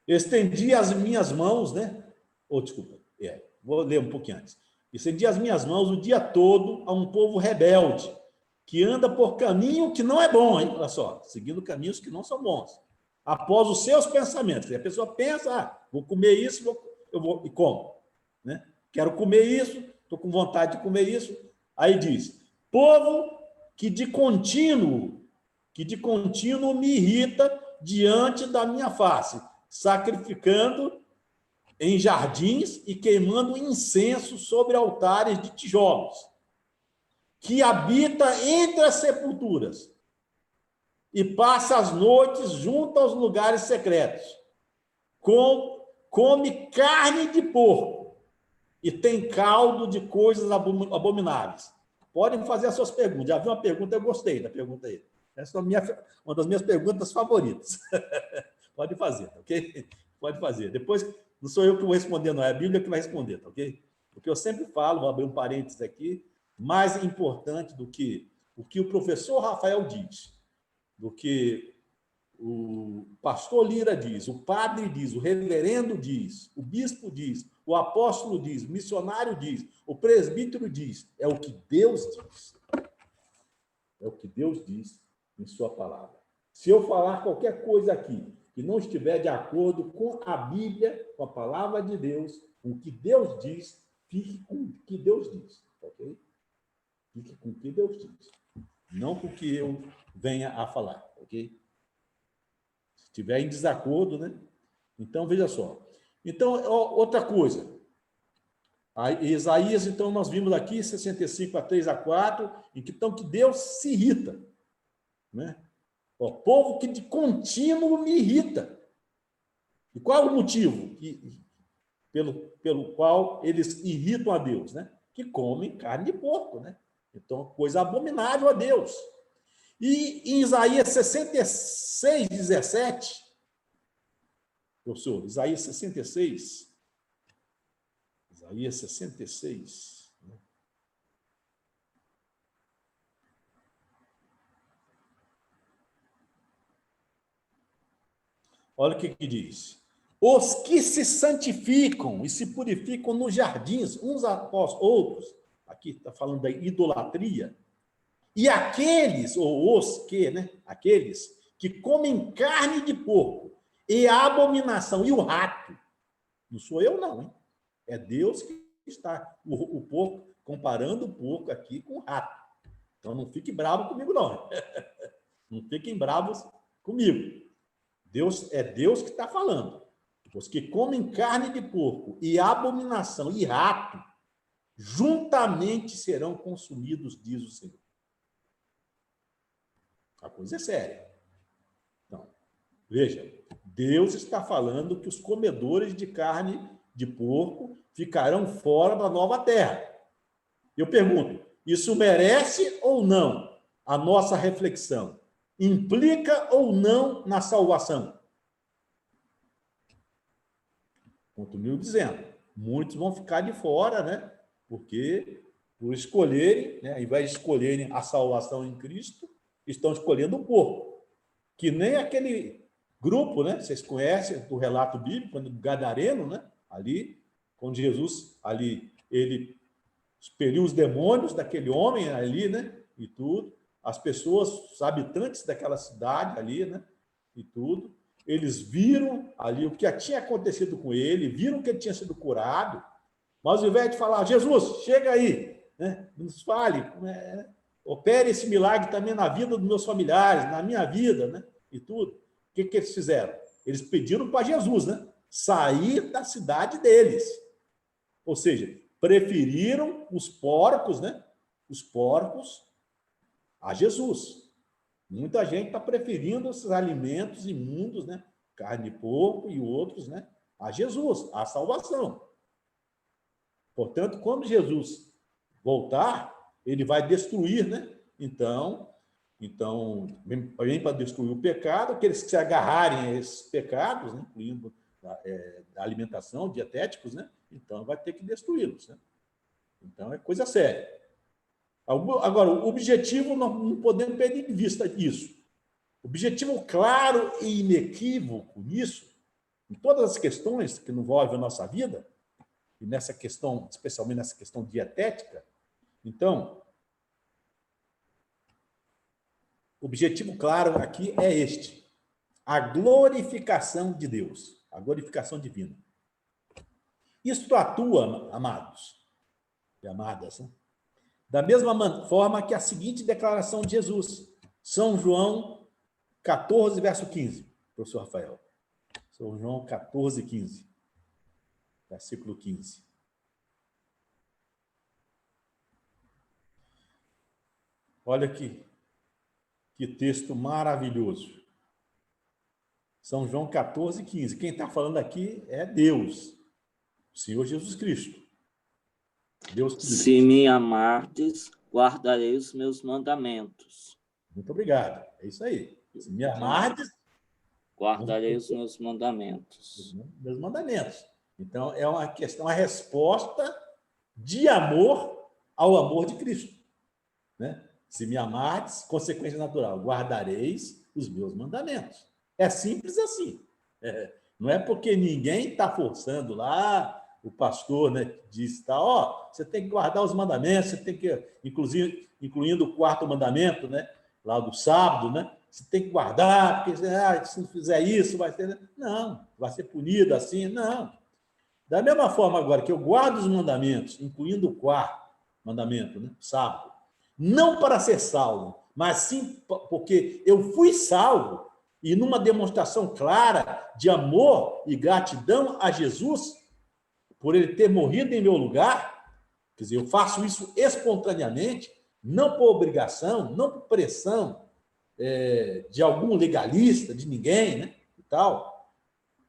Estendi as minhas mãos, né? Desculpa, vou ler um pouquinho antes. Estendi as minhas mãos o dia todo a um povo rebelde, que anda por caminho que não é bom, hein? Olha só, seguindo caminhos que não são bons, após os seus pensamentos. E a pessoa pensa, vou comer isso, eu vou e como, né? Quero comer isso, estou com vontade de comer isso. Aí diz, povo que de contínuo me irrita diante da minha face, sacrificando em jardins e queimando incenso sobre altares de tijolos, que habita entre as sepulturas e passa as noites junto aos lugares secretos, come carne de porco e tem caldo de coisas abomináveis. Podem fazer as suas perguntas. Já vi uma pergunta, eu gostei da pergunta aí. Essa é uma das minhas perguntas favoritas. Pode fazer, ok? Pode fazer. Depois, não sou eu que vou responder, não. É a Bíblia que vai responder, tá ok? Porque eu sempre falo, vou abrir um parênteses aqui, mais importante do que o professor Rafael diz, do que o pastor Lira diz, o padre diz, o reverendo diz, o bispo diz, o apóstolo diz, o missionário diz, o presbítero diz. É o que Deus diz. É o que Deus diz em sua palavra. Se eu falar qualquer coisa aqui que não estiver de acordo com a Bíblia, com a palavra de Deus, com o que Deus diz, fique com o que Deus diz, ok? Fique com o que Deus diz. Não com o que eu venha a falar, ok? Se estiver em desacordo, né? Então, veja só. Então, outra coisa. Isaías, então, nós vimos aqui, 65, 3 a 4, então que Deus se irrita, né? O povo que de contínuo me irrita. E qual é o motivo pelo qual eles irritam a Deus, né? Que comem carne de porco, né? Então, coisa abominável a Deus. E em Isaías 66, 17, professor, Isaías 66, Isaías 66, né? Olha o que diz. Os que se santificam e se purificam nos jardins, uns após outros, aqui está falando da idolatria, e aqueles, ou os que, né? Aqueles que comem carne de porco e a abominação, e o rato. Não sou eu, não, hein? É Deus que está, o porco, comparando o porco aqui com o rato. Então não fique bravo comigo, não. Não fiquem bravos comigo. É Deus que está falando. Os que comem carne de porco e abominação e rato, juntamente serão consumidos, diz o Senhor. A coisa é séria. Então, veja, Deus está falando que os comedores de carne de porco ficarão fora da nova terra. Eu pergunto, isso merece ou não a nossa reflexão? Implica ou não na salvação? Continuo dizendo, muitos vão ficar de fora, né? Porque por escolherem, né? Ao invés de escolherem a salvação em Cristo, estão escolhendo o porco. Que nem aquele grupo, né? Vocês conhecem do relato bíblico, quando o Gadareno, né? Ali, quando Jesus, ali, ele expeliu os demônios daquele homem ali, né? E tudo. As pessoas, os habitantes daquela cidade ali, né? E tudo. Eles viram ali o que tinha acontecido com ele, viram que ele tinha sido curado, mas ao invés de falar, Jesus, chega aí, né? Nos fale, opere esse milagre também na vida dos meus familiares, na minha vida, né? E tudo. O que eles fizeram? Eles pediram para Jesus, né? Sair da cidade deles. Ou seja, preferiram os porcos, né? Os porcos a Jesus. Muita gente está preferindo esses alimentos imundos, né? Carne de porco e outros, né? A Jesus, a salvação. Portanto, quando Jesus voltar, ele vai destruir, né? Então vem para destruir o pecado, aqueles que se agarrarem a esses pecados, né? Incluindo a alimentação, dietéticos, né? Então vai ter que destruí-los, né? Então é coisa séria. Agora, o objetivo, não podemos perder de vista isso. O objetivo claro e inequívoco nisso, em todas as questões que envolvem a nossa vida, e nessa questão, especialmente nessa questão dietética, então, o objetivo claro aqui é este: a glorificação de Deus, a glorificação divina. Isto atua, amados e amadas, né? Da mesma forma que a seguinte declaração de Jesus, São João 14, verso 15, professor Rafael. São João 14, 15, versículo 15. Olha que texto maravilhoso. São João 14, 15. Quem está falando aqui é Deus, o Senhor Jesus Cristo. Deus Cristo. Se me amardes, guardarei os meus mandamentos. Muito obrigado. É isso aí. Se me amardes, Guardarei os meus mandamentos. Meus mandamentos. Então, é uma questão, uma resposta de amor ao amor de Cristo, né? Se me amardes, consequência natural, guardareis os meus mandamentos. É simples assim. Não é porque ninguém está forçando lá, o pastor, né, diz, tá, ó, você tem que guardar os mandamentos, você tem que, incluindo o quarto mandamento, né, lá do sábado, né, você tem que guardar, porque se não fizer isso, vai ser... Não, vai ser punido assim, não. Da mesma forma agora que eu guardo os mandamentos, incluindo o quarto mandamento, né, sábado, não para ser salvo, mas sim porque eu fui salvo e numa demonstração clara de amor e gratidão a Jesus por ele ter morrido em meu lugar, quer dizer, eu faço isso espontaneamente, não por obrigação, não por pressão de algum legalista, de ninguém, né, e tal.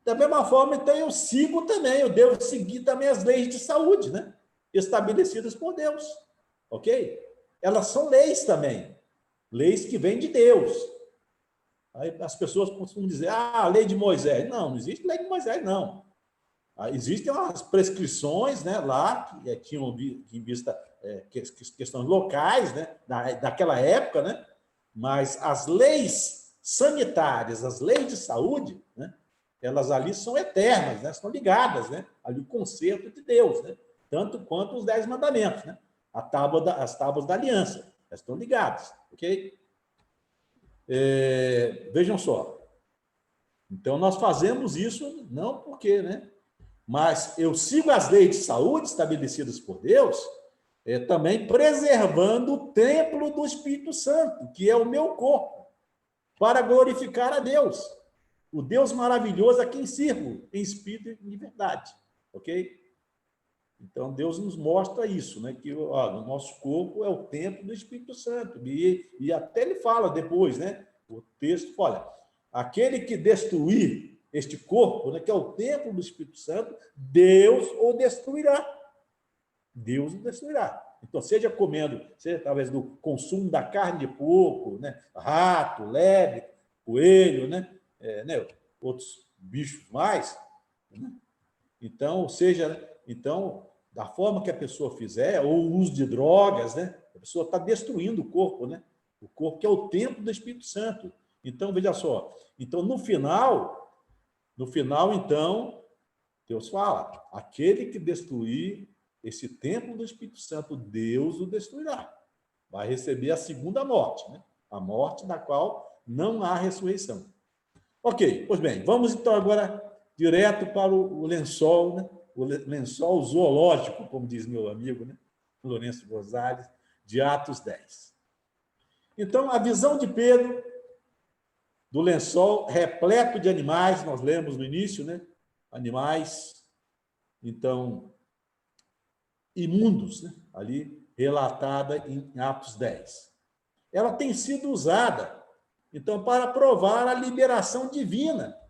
Da mesma forma, então, eu sigo também, eu devo seguir também as leis de saúde, né, estabelecidas por Deus, ok? Elas são leis também, leis que vêm de Deus. Aí as pessoas costumam dizer, a lei de Moisés. Não, não existe lei de Moisés, não. Existem umas prescrições, né, lá, que tinham em vista questões locais, né, daquela época, né, mas as leis sanitárias, as leis de saúde, né, elas ali são eternas, né, estão ligadas, né, ali o concerto de Deus, né, tanto quanto os 10 mandamentos, né, as tábuas da aliança, elas estão ligadas, ok? Vejam só. Então, nós fazemos isso não porque, né, mas eu sigo as leis de saúde estabelecidas por Deus, também preservando o templo do Espírito Santo, que é o meu corpo, para glorificar a Deus, o Deus maravilhoso a quem sirvo, em espírito e em verdade, ok? Então, Deus nos mostra isso, né? Que o nosso corpo é o templo do Espírito Santo. E até ele fala depois, né? O texto, olha, aquele que destruir este corpo, né, que é o templo do Espírito Santo, Deus o destruirá. Deus o destruirá. Então, seja comendo, seja através do consumo da carne de porco, né? Rato, lebre, coelho, né? Outros bichos mais, né? Então, da forma que a pessoa fizer, ou o uso de drogas, né? A pessoa está destruindo o corpo, né? O corpo que é o templo do Espírito Santo. Então, veja só. Então, no final, então, Deus fala, aquele que destruir esse templo do Espírito Santo, Deus o destruirá. Vai receber a segunda morte, né? A morte da qual não há ressurreição. Ok, pois bem, vamos então agora direto para o lençol, né? O lençol zoológico, como diz meu amigo, né? Lourenço Gonzalez, de Atos 10. Então, a visão de Pedro do lençol repleto de animais, nós lemos no início, né? Animais, então, imundos, né? Ali, relatada em Atos 10. Ela tem sido usada, então, para provar a liberação divina,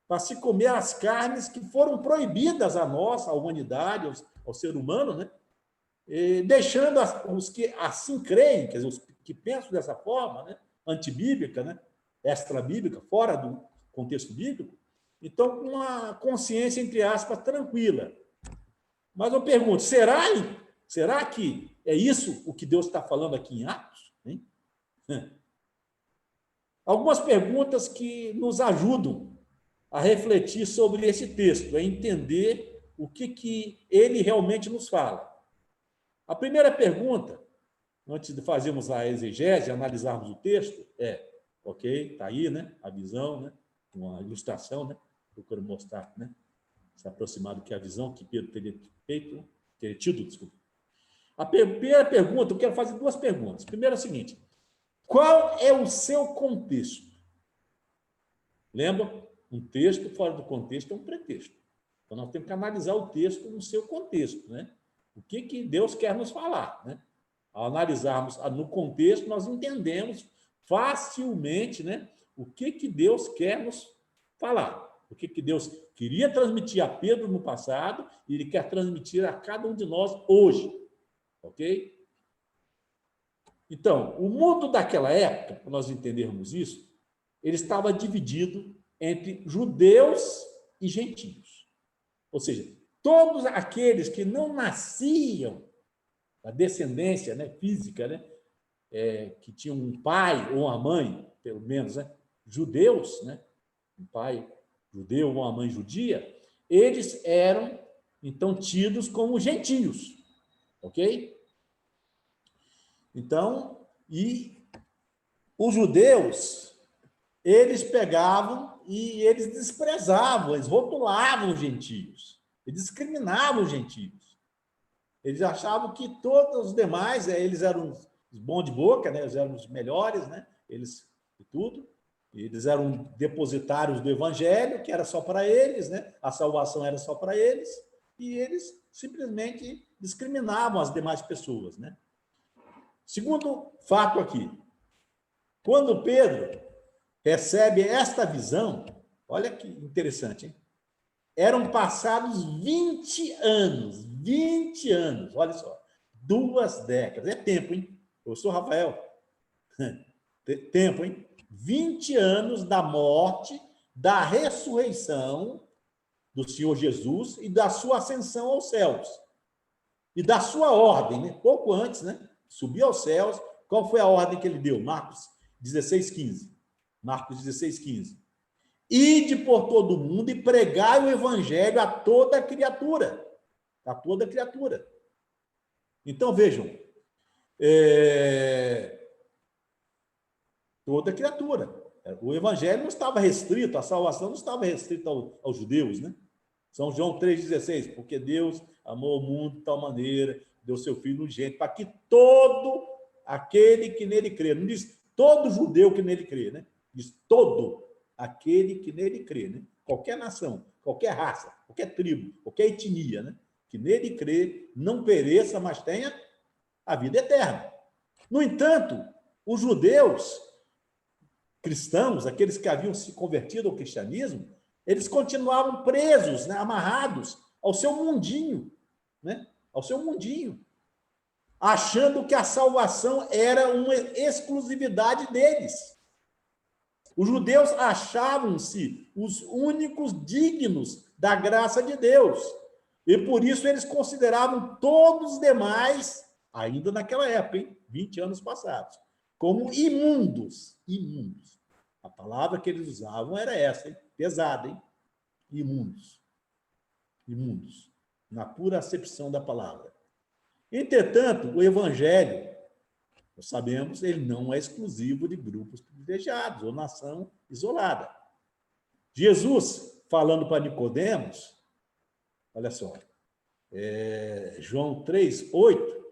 para se comer as carnes que foram proibidas a nós, à humanidade, ao ser humano, né? E deixando os que assim creem, quer dizer, os que pensam dessa forma, né? Antibíblica, né? Extra-bíblica, fora do contexto bíblico, então, com uma consciência, entre aspas, tranquila. Mas eu pergunto, será que é isso o que Deus está falando aqui em Atos? Hein? Algumas perguntas que nos ajudam a refletir sobre esse texto, a entender o que ele realmente nos fala. A primeira pergunta, antes de fazermos a exegese, analisarmos o texto, ok, está aí, né, a visão, né, uma ilustração, né, procuro mostrar, né, se aproximar do que a visão que Pedro teria tido, desculpa. A primeira pergunta, eu quero fazer duas perguntas. Primeiro é o seguinte, qual é o seu contexto? Lembra? Um texto fora do contexto é um pretexto. Então, nós temos que analisar o texto no seu contexto, né? O que Deus quer nos falar, né? Ao analisarmos no contexto, nós entendemos facilmente, né, o que Deus quer nos falar. O que Deus queria transmitir a Pedro no passado e ele quer transmitir a cada um de nós hoje. Ok? Então, o mundo daquela época, para nós entendermos isso, ele estava dividido entre judeus e gentios. Ou seja, todos aqueles que não nasciam da descendência, né, física, né, que tinham um pai ou uma mãe, pelo menos, né, judeus, né, um pai judeu ou uma mãe judia, eles eram, então, tidos como gentios, ok? Então, e os judeus, eles pegavam e eles desprezavam, eles rotulavam os gentios, eles discriminavam os gentios. Eles achavam que todos os demais, eles eram os bons de boca, né? Eles eram os melhores, né? Eles e tudo. Eles eram depositários do evangelho, que era só para eles, né? A salvação era só para eles, e eles simplesmente discriminavam as demais pessoas, né? Segundo fato aqui, quando Pedro recebe esta visão, olha que interessante, hein? Eram passados 20 anos, olha só, 2 décadas, é tempo, hein? Eu sou Rafael, tempo, hein? 20 anos da morte, da ressurreição do Senhor Jesus e da sua ascensão aos céus. E da sua ordem, né? Pouco antes, né? Subiu aos céus. Qual foi a ordem que ele deu? Marcos 16:15. Marcos 16:15. Ide por todo o mundo e pregai o evangelho a toda criatura. A toda criatura. Então, vejam, toda criatura. O evangelho não estava restrito, a salvação não estava restrita aos judeus, né? São João 3,16, porque Deus amou o mundo de tal maneira, deu seu Filho unigênito, para que todo aquele que nele crê, não diz todo judeu que nele crê, né? Diz todo aquele que nele crê, né? Qualquer nação, qualquer raça, qualquer tribo, qualquer etnia, né? Que nele crê, não pereça, mas tenha a vida eterna. No entanto, os judeus cristãos, aqueles que haviam se convertido ao cristianismo, eles continuavam presos, né, amarrados ao seu mundinho, né, ao seu mundinho, achando que a salvação era uma exclusividade deles. Os judeus achavam-se os únicos dignos da graça de Deus, e por isso eles consideravam todos os demais, ainda naquela época, hein, 20 anos passados, como imundos. Imundos. A palavra que eles usavam era essa, hein? Pesada, hein? Imundos. Imundos. Na pura acepção da palavra. Entretanto, o evangelho, nós sabemos, ele não é exclusivo de grupos privilegiados ou nação isolada. Jesus, falando para Nicodemos, olha só, João 3:8,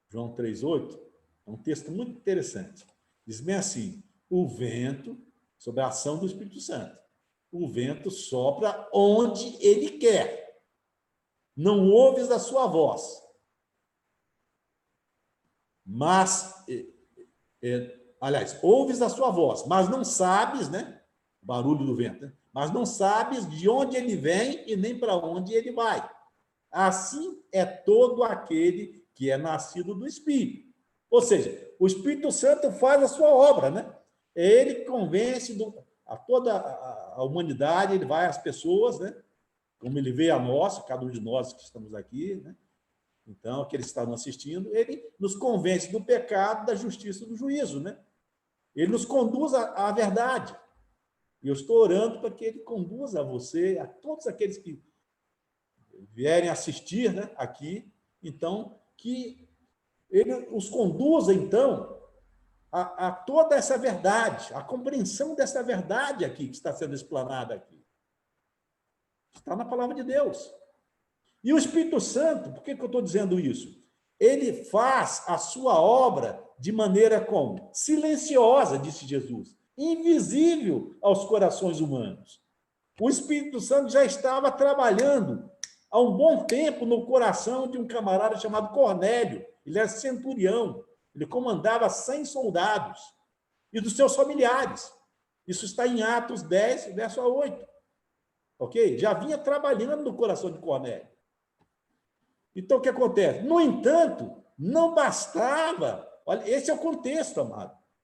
João 3:8, é um texto muito interessante. Diz bem assim, o vento, sob a ação do Espírito Santo, o vento sopra onde ele quer. Não ouves a sua voz. Mas, aliás, ouves a sua voz, mas não sabes, né? O barulho do vento, né? Mas não sabes de onde ele vem e nem para onde ele vai. Assim é todo aquele que é nascido do Espírito. Ou seja, o Espírito Santo faz a sua obra, né? Ele convence a toda a humanidade, ele vai às pessoas, né? Como ele veio a nós, cada um de nós que estamos aqui, né? Então, aqueles que estão assistindo, ele nos convence do pecado, da justiça e do juízo, né? Ele nos conduz à verdade. E eu estou orando para que ele conduza a você, a todos aqueles que vierem assistir, né, aqui, então, que ele os conduza, então, a toda essa verdade, a compreensão dessa verdade aqui, que está sendo explanada aqui. Está na palavra de Deus. E o Espírito Santo, por que eu estou dizendo isso? Ele faz a sua obra de maneira como? Silenciosa, disse Jesus, invisível aos corações humanos. O Espírito Santo já estava trabalhando há um bom tempo no coração de um camarada chamado Cornélio. Ele era centurião, ele comandava 100 soldados e dos seus familiares. Isso está em Atos 10, verso 8. Ok? Já vinha trabalhando no coração de Cornélio. Então, o que acontece? No entanto, não bastava. Olha, esse é o contexto,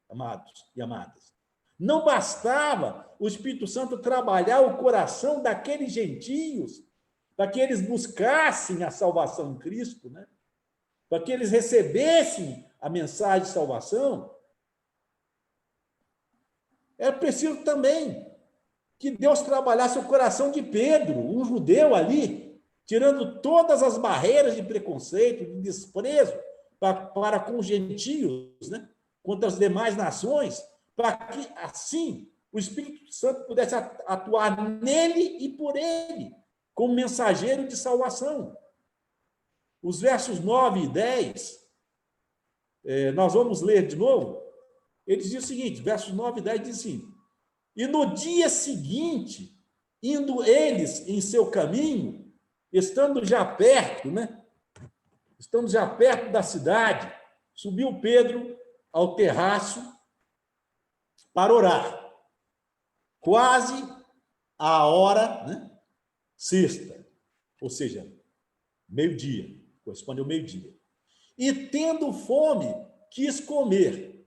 amados e amadas. Não bastava o Espírito Santo trabalhar o coração daqueles gentios para que eles buscassem a salvação em Cristo, né? Para que eles recebessem a mensagem de salvação. É preciso também que Deus trabalhasse o coração de Pedro, um judeu ali, tirando todas as barreiras de preconceito, de desprezo para com os gentios, né? Contra as demais nações, para que, assim, o Espírito Santo pudesse atuar nele e por ele, como mensageiro de salvação. Os versos 9 e 10, nós vamos ler de novo. Ele diz o seguinte, versos 9 e 10 diz assim: e no dia seguinte, indo eles em seu caminho, estando já perto, né? Estando já perto da cidade, subiu Pedro ao terraço para orar. Quase a hora, né? Sexta, ou seja, meio-dia, corresponde ao meio-dia. E tendo fome, quis comer.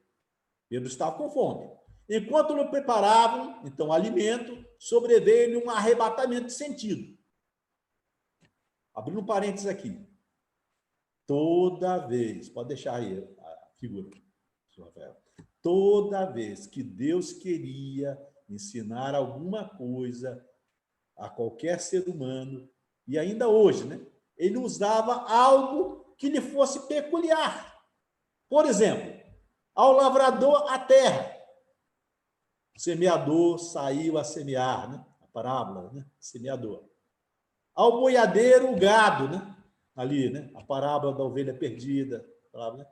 Pedro estava com fome. Enquanto lhe preparavam, então, alimento, sobreveio-lhe um arrebatamento de sentido. Abrindo um parênteses aqui. Toda vez, pode deixar aí a figura, Rafael. Toda vez que Deus queria ensinar alguma coisa a qualquer ser humano, e ainda hoje, né? Ele usava algo que lhe fosse peculiar. Por exemplo, ao lavrador a terra. O semeador saiu a semear, né? A parábola, né? Semeador. Ao boiadeiro, o gado, né? Ali, né? A parábola da ovelha perdida. Parábola, né?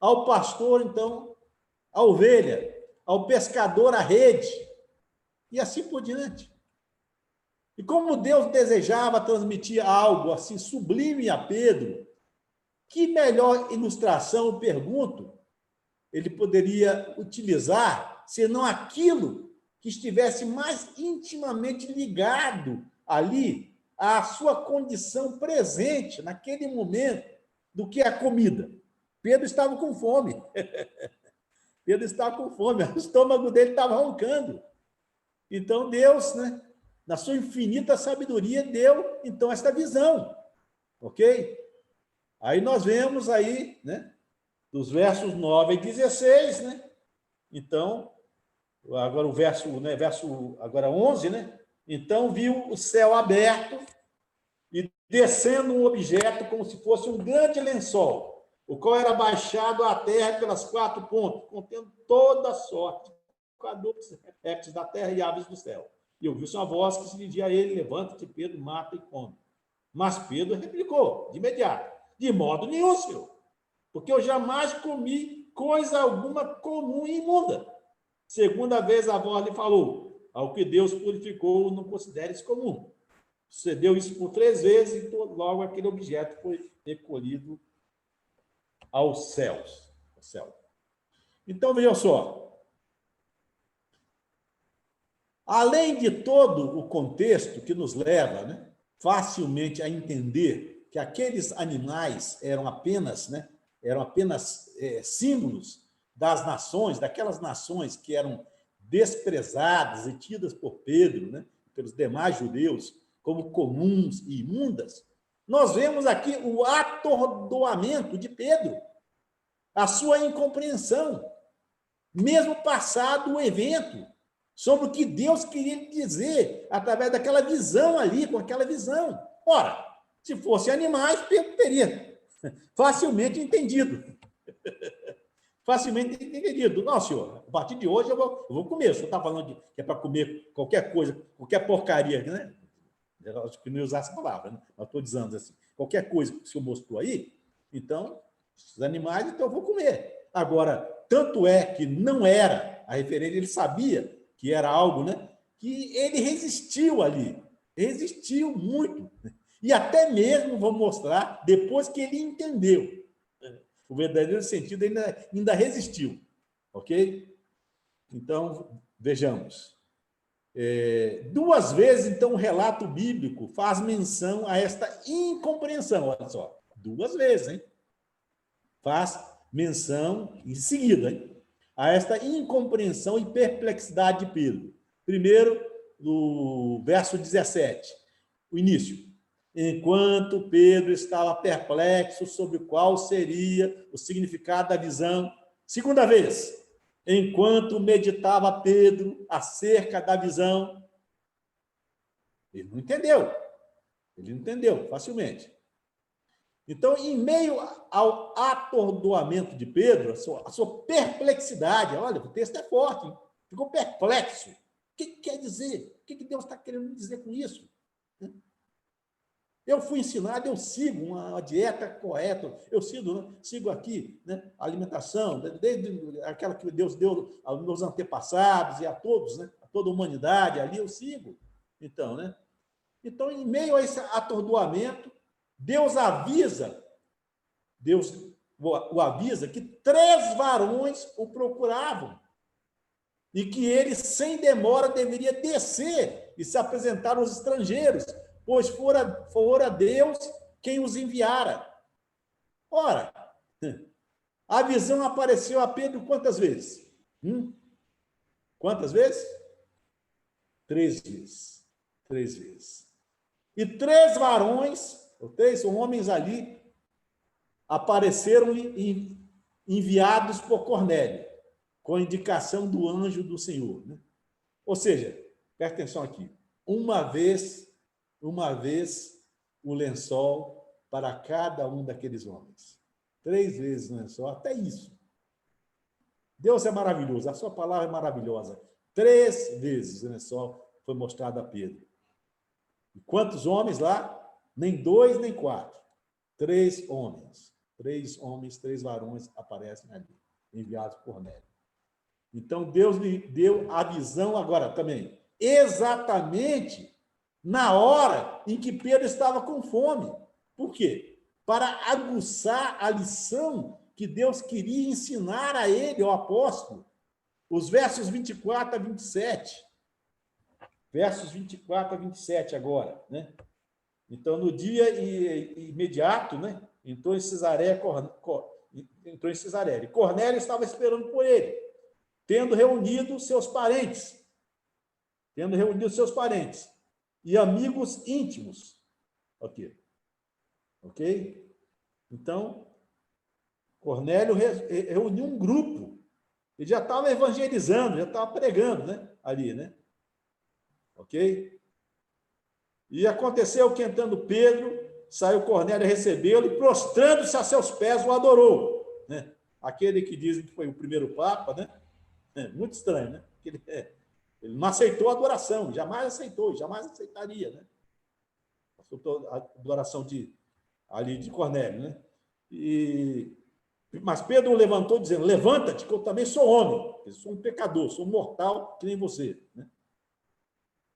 Ao pastor, então, a ovelha. Ao pescador, a rede. E assim por diante. E como Deus desejava transmitir algo assim sublime a Pedro, que melhor ilustração, eu pergunto, ele poderia utilizar, senão aquilo que estivesse mais intimamente ligado ali à sua condição presente naquele momento do que a comida. Pedro estava com fome. Pedro estava com fome, o estômago dele estava roncando. Então Deus, né, na sua infinita sabedoria, deu então esta visão. OK? Aí nós vemos aí, né, dos versos 9 e 16, né? Então, agora o verso agora 11, né? Então viu o céu aberto e descendo um objeto como se fosse um grande lençol, o qual era baixado à terra pelas 4 pontas, contendo toda a sorte, quadrúpedes, répteis da terra e aves do céu. E ouviu-se uma voz que se dizia a ele: levanta-te, Pedro, mata e come. Mas Pedro replicou, de imediato: de modo nenhum, Senhor, porque eu jamais comi coisa alguma comum e imunda. Segunda vez a voz lhe falou: ao que Deus purificou, não consideres comum. Sucedeu isso por 3 vezes e logo aquele objeto foi recolhido aos céus. Ao céu. Então, vejam só. Além de todo o contexto que nos leva, né, facilmente a entender que aqueles animais eram apenas símbolos das nações, daquelas nações que eram desprezadas e tidas por Pedro, né, pelos demais judeus, como comuns e imundas, nós vemos aqui o atordoamento de Pedro, a sua incompreensão, mesmo passado o evento, sobre o que Deus queria lhe dizer através daquela visão ali, com aquela visão. Ora, se fossem animais, Pedro teria facilmente entendido. Facilmente entendido. Não, senhor, a partir de hoje eu vou comer. O senhor está falando que é para comer qualquer coisa, qualquer porcaria, né? Eu acho que não ia usar essa palavra, né? Eu estou dizendo assim, qualquer coisa que o senhor mostrou aí, então, os animais, então eu vou comer. Agora, tanto é que não era a referência, ele sabia que era algo, né, que ele resistiu ali, resistiu muito. E até mesmo, vou mostrar, depois que ele entendeu o verdadeiro sentido, ainda resistiu. Ok? Então, vejamos. 2 vezes, então, o relato bíblico faz menção a esta incompreensão. Olha só, 2 vezes, hein? Faz menção em seguida, hein? a esta incompreensão e perplexidade de Pedro. Primeiro, no verso 17, o início. Enquanto Pedro estava perplexo sobre qual seria o significado da visão. Segunda vez, enquanto meditava Pedro acerca da visão, ele não entendeu facilmente. Então, em meio ao atordoamento de Pedro, a sua perplexidade, olha, o texto é forte, hein? Ficou perplexo. O que quer dizer? O que Deus está querendo dizer com isso? Eu fui ensinado, eu sigo uma dieta correta, eu sigo aqui, né, a alimentação, desde aquela que Deus deu aos meus antepassados e a todos, né, a toda a humanidade, ali eu sigo. Então, né? Então, em meio a esse atordoamento, Deus o avisa que 3 varões o procuravam e que ele, sem demora, deveria descer e se apresentar aos estrangeiros, pois fora Deus quem os enviara. Ora, a visão apareceu a Pedro quantas vezes? Quantas vezes? 3 vezes. 3 vezes. E 3 varões, ou 3 homens ali, apareceram-lhe enviados por Cornélio, com a indicação do anjo do Senhor. Né? Ou seja, presta atenção aqui, uma vez o lençol para cada um daqueles homens. 3 vezes o lençol, até isso. Deus é maravilhoso, a sua palavra é maravilhosa. 3 vezes o lençol foi mostrado a Pedro. E quantos homens lá? Nem 2, nem 4. 3 homens. 3 varões aparecem ali, enviados por Cornélio. Então, Deus lhe deu a visão agora também, exatamente na hora em que Pedro estava com fome. Por quê? Para aguçar a lição que Deus queria ensinar a ele, ao apóstolo. Os versos 24 a 27. Versos 24 a 27 agora, né? Então, no dia imediato, né? Entrou em Cesareia, e Cornélio estava esperando por ele, tendo reunido seus parentes e amigos íntimos. Ok? Então, Cornélio reuniu um grupo, ele já estava evangelizando, já estava pregando, né? Ali, né? Ok? E aconteceu que, entrando Pedro, saiu Cornélio a recebê-lo e, prostrando-se a seus pés, o adorou. Né? Aquele que dizem que foi o primeiro Papa, né? Muito estranho, né? Ele não aceitou a adoração, jamais aceitou, jamais aceitaria, né? A adoração de Cornélio, né? Mas Pedro o levantou, dizendo: levanta-te, que eu também sou homem, eu sou um pecador, sou um mortal que nem você, né?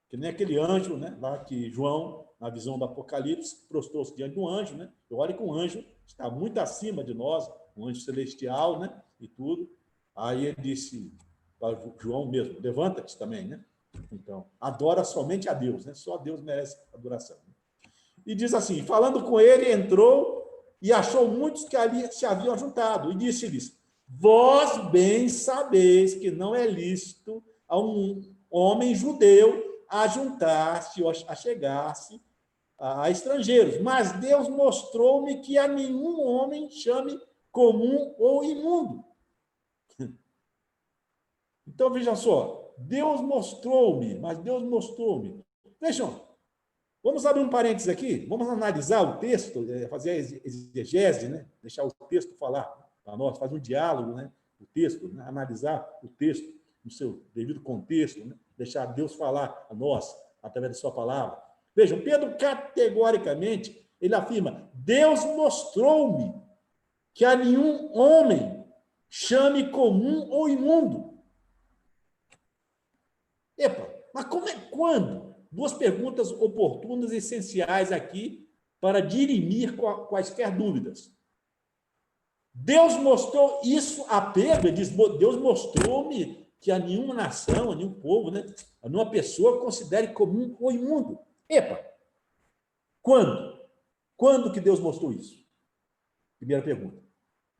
Que nem aquele anjo, né? Lá que João, na visão do Apocalipse, prostrou-se diante do anjo, né? E olha que um anjo está muito acima de nós, um anjo celestial, né? E tudo. Aí ele disse para João mesmo: levanta-te também, né? Então, adora somente a Deus, né? Só Deus merece adoração. E diz assim: falando com ele, entrou e achou muitos que ali se haviam juntado, e disse-lhes: vós bem sabeis que não é lícito a um homem judeu a juntar-se ou a chegar-se a estrangeiros, mas Deus mostrou-me que a nenhum homem chame comum ou imundo. Então, veja só, Deus mostrou-me. Vejam, vamos abrir um parênteses aqui, vamos analisar o texto, fazer a exegese, né? Deixar o texto falar para nós, fazer um diálogo, né? O texto, né? Analisar o texto no seu devido contexto, né? Deixar Deus falar a nós através da sua palavra. Vejam, Pedro categoricamente, ele afirma: Deus mostrou-me que a nenhum homem chame comum ou imundo. Epa, mas como é quando? 2 perguntas oportunas e essenciais aqui para dirimir quaisquer dúvidas. Deus mostrou isso a Pedro, ele diz: Deus mostrou-me que a nenhuma nação, a nenhum povo, né, a nenhuma pessoa considere comum ou imundo. Epa, quando? Quando que Deus mostrou isso? Primeira pergunta,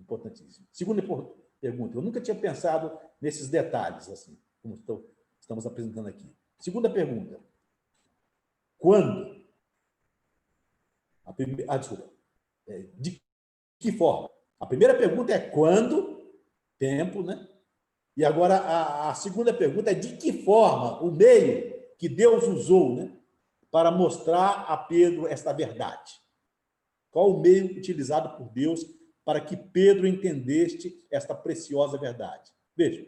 importantíssima. Pergunta. Eu nunca tinha pensado nesses detalhes, assim, como estamos apresentando aqui. Segunda pergunta. Quando? Desculpa. De que forma? A primeira pergunta é quando, tempo, né? E agora a segunda pergunta é de que forma o meio que Deus usou, né, para mostrar a Pedro esta verdade. Qual o meio utilizado por Deus para que Pedro entendesse esta preciosa verdade? Veja,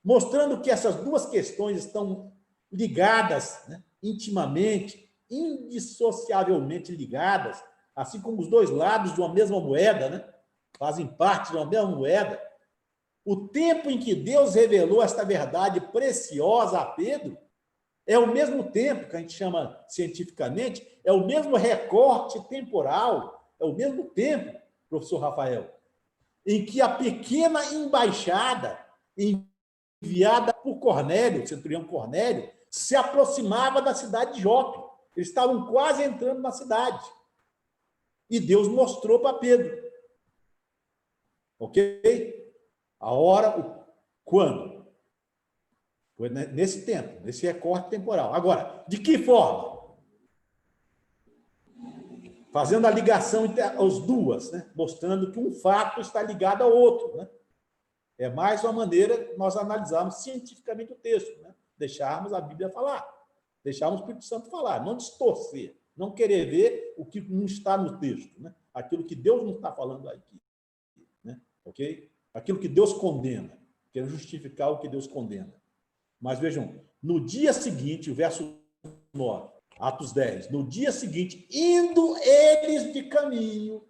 mostrando que essas duas questões estão ligadas, né, intimamente, indissociavelmente ligadas, assim como os dois lados de uma mesma moeda, né, fazem parte de uma mesma moeda. O tempo em que Deus revelou esta verdade preciosa a Pedro é o mesmo tempo, que a gente chama cientificamente, é o mesmo recorte temporal, é o mesmo tempo, professor Rafael, em que a pequena embaixada enviada por Cornélio, o centurião Cornélio, se aproximava da cidade de Jope. Eles estavam quase entrando na cidade. E Deus mostrou para Pedro. Ok? A hora, quando? Foi nesse tempo, nesse recorte temporal. Agora, de que forma? Fazendo a ligação entre as duas, né? Mostrando que um fato está ligado ao outro. Né? É mais uma maneira de nós analisarmos cientificamente o texto, né? Deixarmos a Bíblia falar, deixarmos o Espírito Santo falar, não distorcer, não querer ver o que não está no texto, né? Aquilo que Deus não está falando aqui. Né? Ok? Aquilo que Deus condena, quer justificar o que Deus condena. Mas vejam, no dia seguinte, o verso 9, Atos 10, no dia seguinte, indo eles de caminho.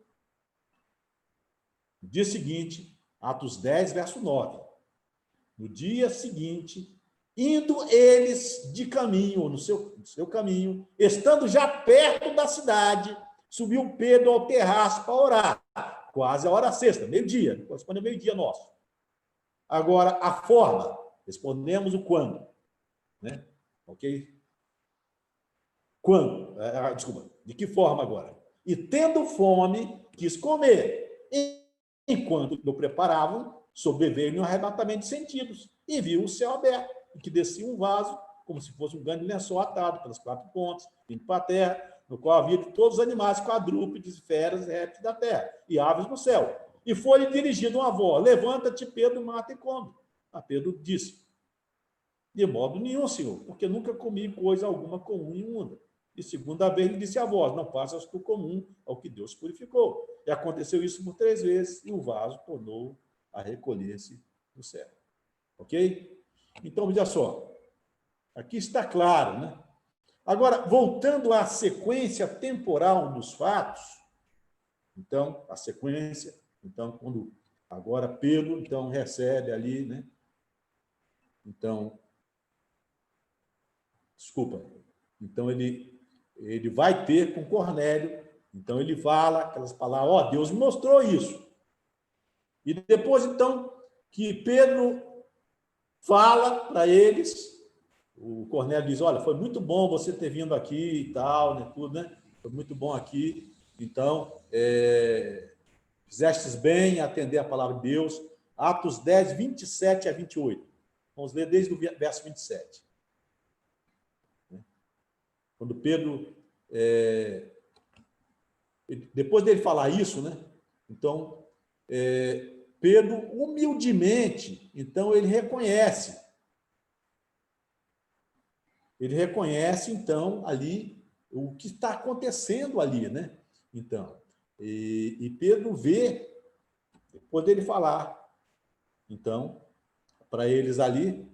No dia seguinte, Atos 10, verso 9. No dia seguinte, indo eles de caminho, ou no seu caminho, estando já perto da cidade, subiu Pedro ao terraço para orar. Quase a hora sexta, meio-dia, corresponde ao meio-dia nosso. Agora, a forma, respondemos o quando. Né? Ok? Quando? Desculpa, de que forma agora? E tendo fome, quis comer. Enquanto o preparavam, sobreveio um arrebatamento de sentidos e viu o céu aberto, e que descia um vaso, como se fosse um grande lençol atado pelas 4 pontas, vindo para a terra, no qual havia todos os animais quadrúpedes, feras, répteis da terra, e aves no céu. E foi-lhe dirigido uma voz: levanta-te, Pedro, mata e come. A Pedro disse: de modo nenhum, Senhor, porque nunca comi coisa alguma comum e imunda. E segunda vez lhe disse a voz: não faças tu comum ao que Deus purificou. E aconteceu isso por 3 vezes, e o vaso tornou a recolher-se do céu. Ok? Então, veja só. Aqui está claro, né? Agora, voltando à sequência temporal dos fatos, então, a sequência, então, quando agora Pedro, então, recebe ali, né? Então, desculpa. Então, ele vai ter com Cornélio. Então, ele fala aquelas palavras: ó, Deus me mostrou isso. E depois, então, que Pedro fala para eles, o Cornélio diz: olha, foi muito bom você ter vindo aqui e tal, né, tudo, né? Foi muito bom aqui. Então, fizestes bem em atender a palavra de Deus. Atos 10, 27 a 28. Vamos ler desde o verso 27. Quando Pedro, depois dele falar isso, né? Então, Pedro, humildemente, então, ele reconhece, então, ali, o que está acontecendo ali, né? Então, e Pedro vê, depois dele falar, então, para eles ali,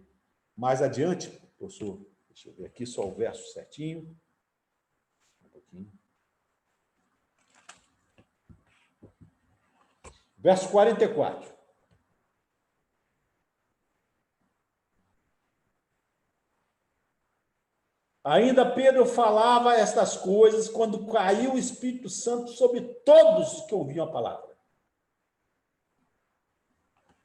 mais adiante, professor, deixa eu ver aqui só o verso certinho, um pouquinho. Verso 44. Ainda Pedro falava estas coisas quando caiu o Espírito Santo sobre todos os que ouviam a palavra.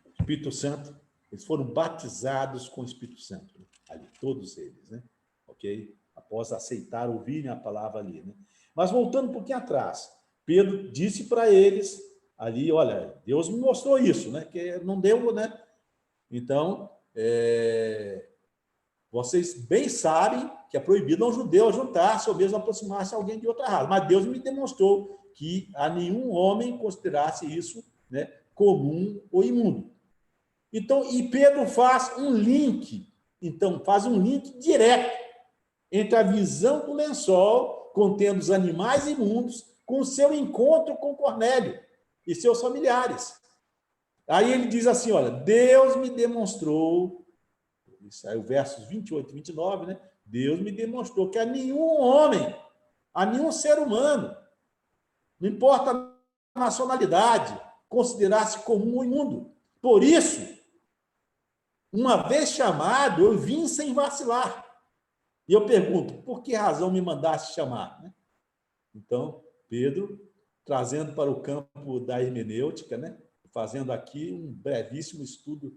O Espírito Santo, eles foram batizados com o Espírito Santo, ali, todos eles, né? Ok? Após aceitar, ouvirem a palavra ali, né? Mas voltando um pouquinho atrás, Pedro disse para eles ali, olha, Deus me mostrou isso, né? Que não deu, né? Então, vocês bem sabem que é proibido ao judeu juntar-se ou mesmo aproximar-se a alguém de outra raça. Mas Deus me demonstrou que a nenhum homem considerasse isso, né, comum ou imundo. Então, e Pedro faz um link, direto entre a visão do lençol contendo os animais imundos com o seu encontro com Cornélio e seus familiares. Aí ele diz assim, olha, Deus me demonstrou, isso aí o versos 28 e 29, né? Deus me demonstrou que a nenhum homem, a nenhum ser humano, não importa a nacionalidade, considerasse comum ou imundo. Por isso, uma vez chamado, eu vim sem vacilar. E eu pergunto, por que razão me mandaste chamar? Né? Então, Pedro, trazendo para o campo da hermenêutica, né? Fazendo aqui um brevíssimo estudo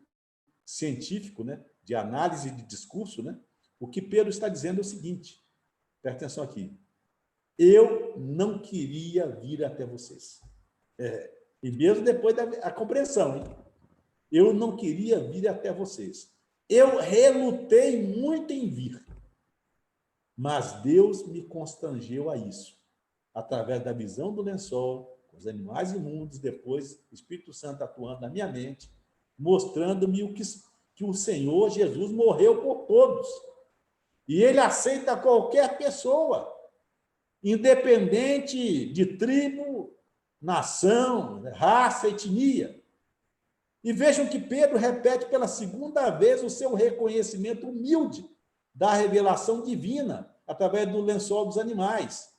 científico, né? De análise de discurso, né? O que Pedro está dizendo é o seguinte, presta atenção aqui, eu não queria vir até vocês. E mesmo depois da compreensão, hein? Eu não queria vir até vocês. Eu relutei muito em vir, mas Deus me constrangeu a isso, através da visão do lençol, com os animais imundos, depois o Espírito Santo atuando na minha mente, mostrando-me que o Senhor Jesus morreu por todos. E ele aceita qualquer pessoa, independente de tribo, nação, raça, etnia. E vejam que Pedro repete pela segunda vez o seu reconhecimento humilde da revelação divina através do lençol dos animais.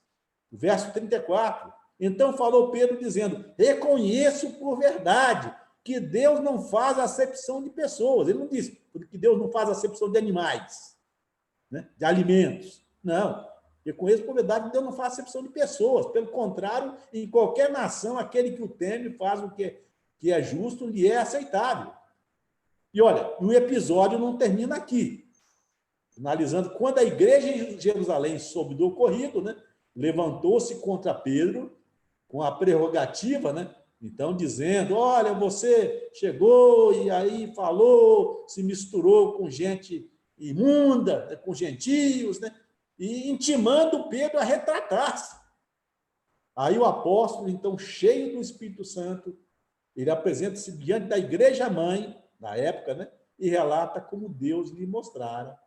O verso 34. Então falou Pedro dizendo, reconheço por verdade que Deus não faz acepção de pessoas. Ele não disse que Deus não faz acepção de animais, né? De alimentos. Não. Reconheço por verdade que Deus não faz acepção de pessoas. Pelo contrário, em qualquer nação, aquele que o teme faz o que é justo, lhe é aceitável. E olha, o episódio não termina aqui. Analisando, quando a igreja em Jerusalém soube do ocorrido, né, levantou-se contra Pedro com a prerrogativa, né, então dizendo, olha, você chegou e aí falou, se misturou com gente imunda, com gentios, né, e intimando Pedro a retratar-se. Aí o apóstolo, então, cheio do Espírito Santo, ele apresenta-se diante da igreja-mãe, na época, né, e relata como Deus lhe mostrara,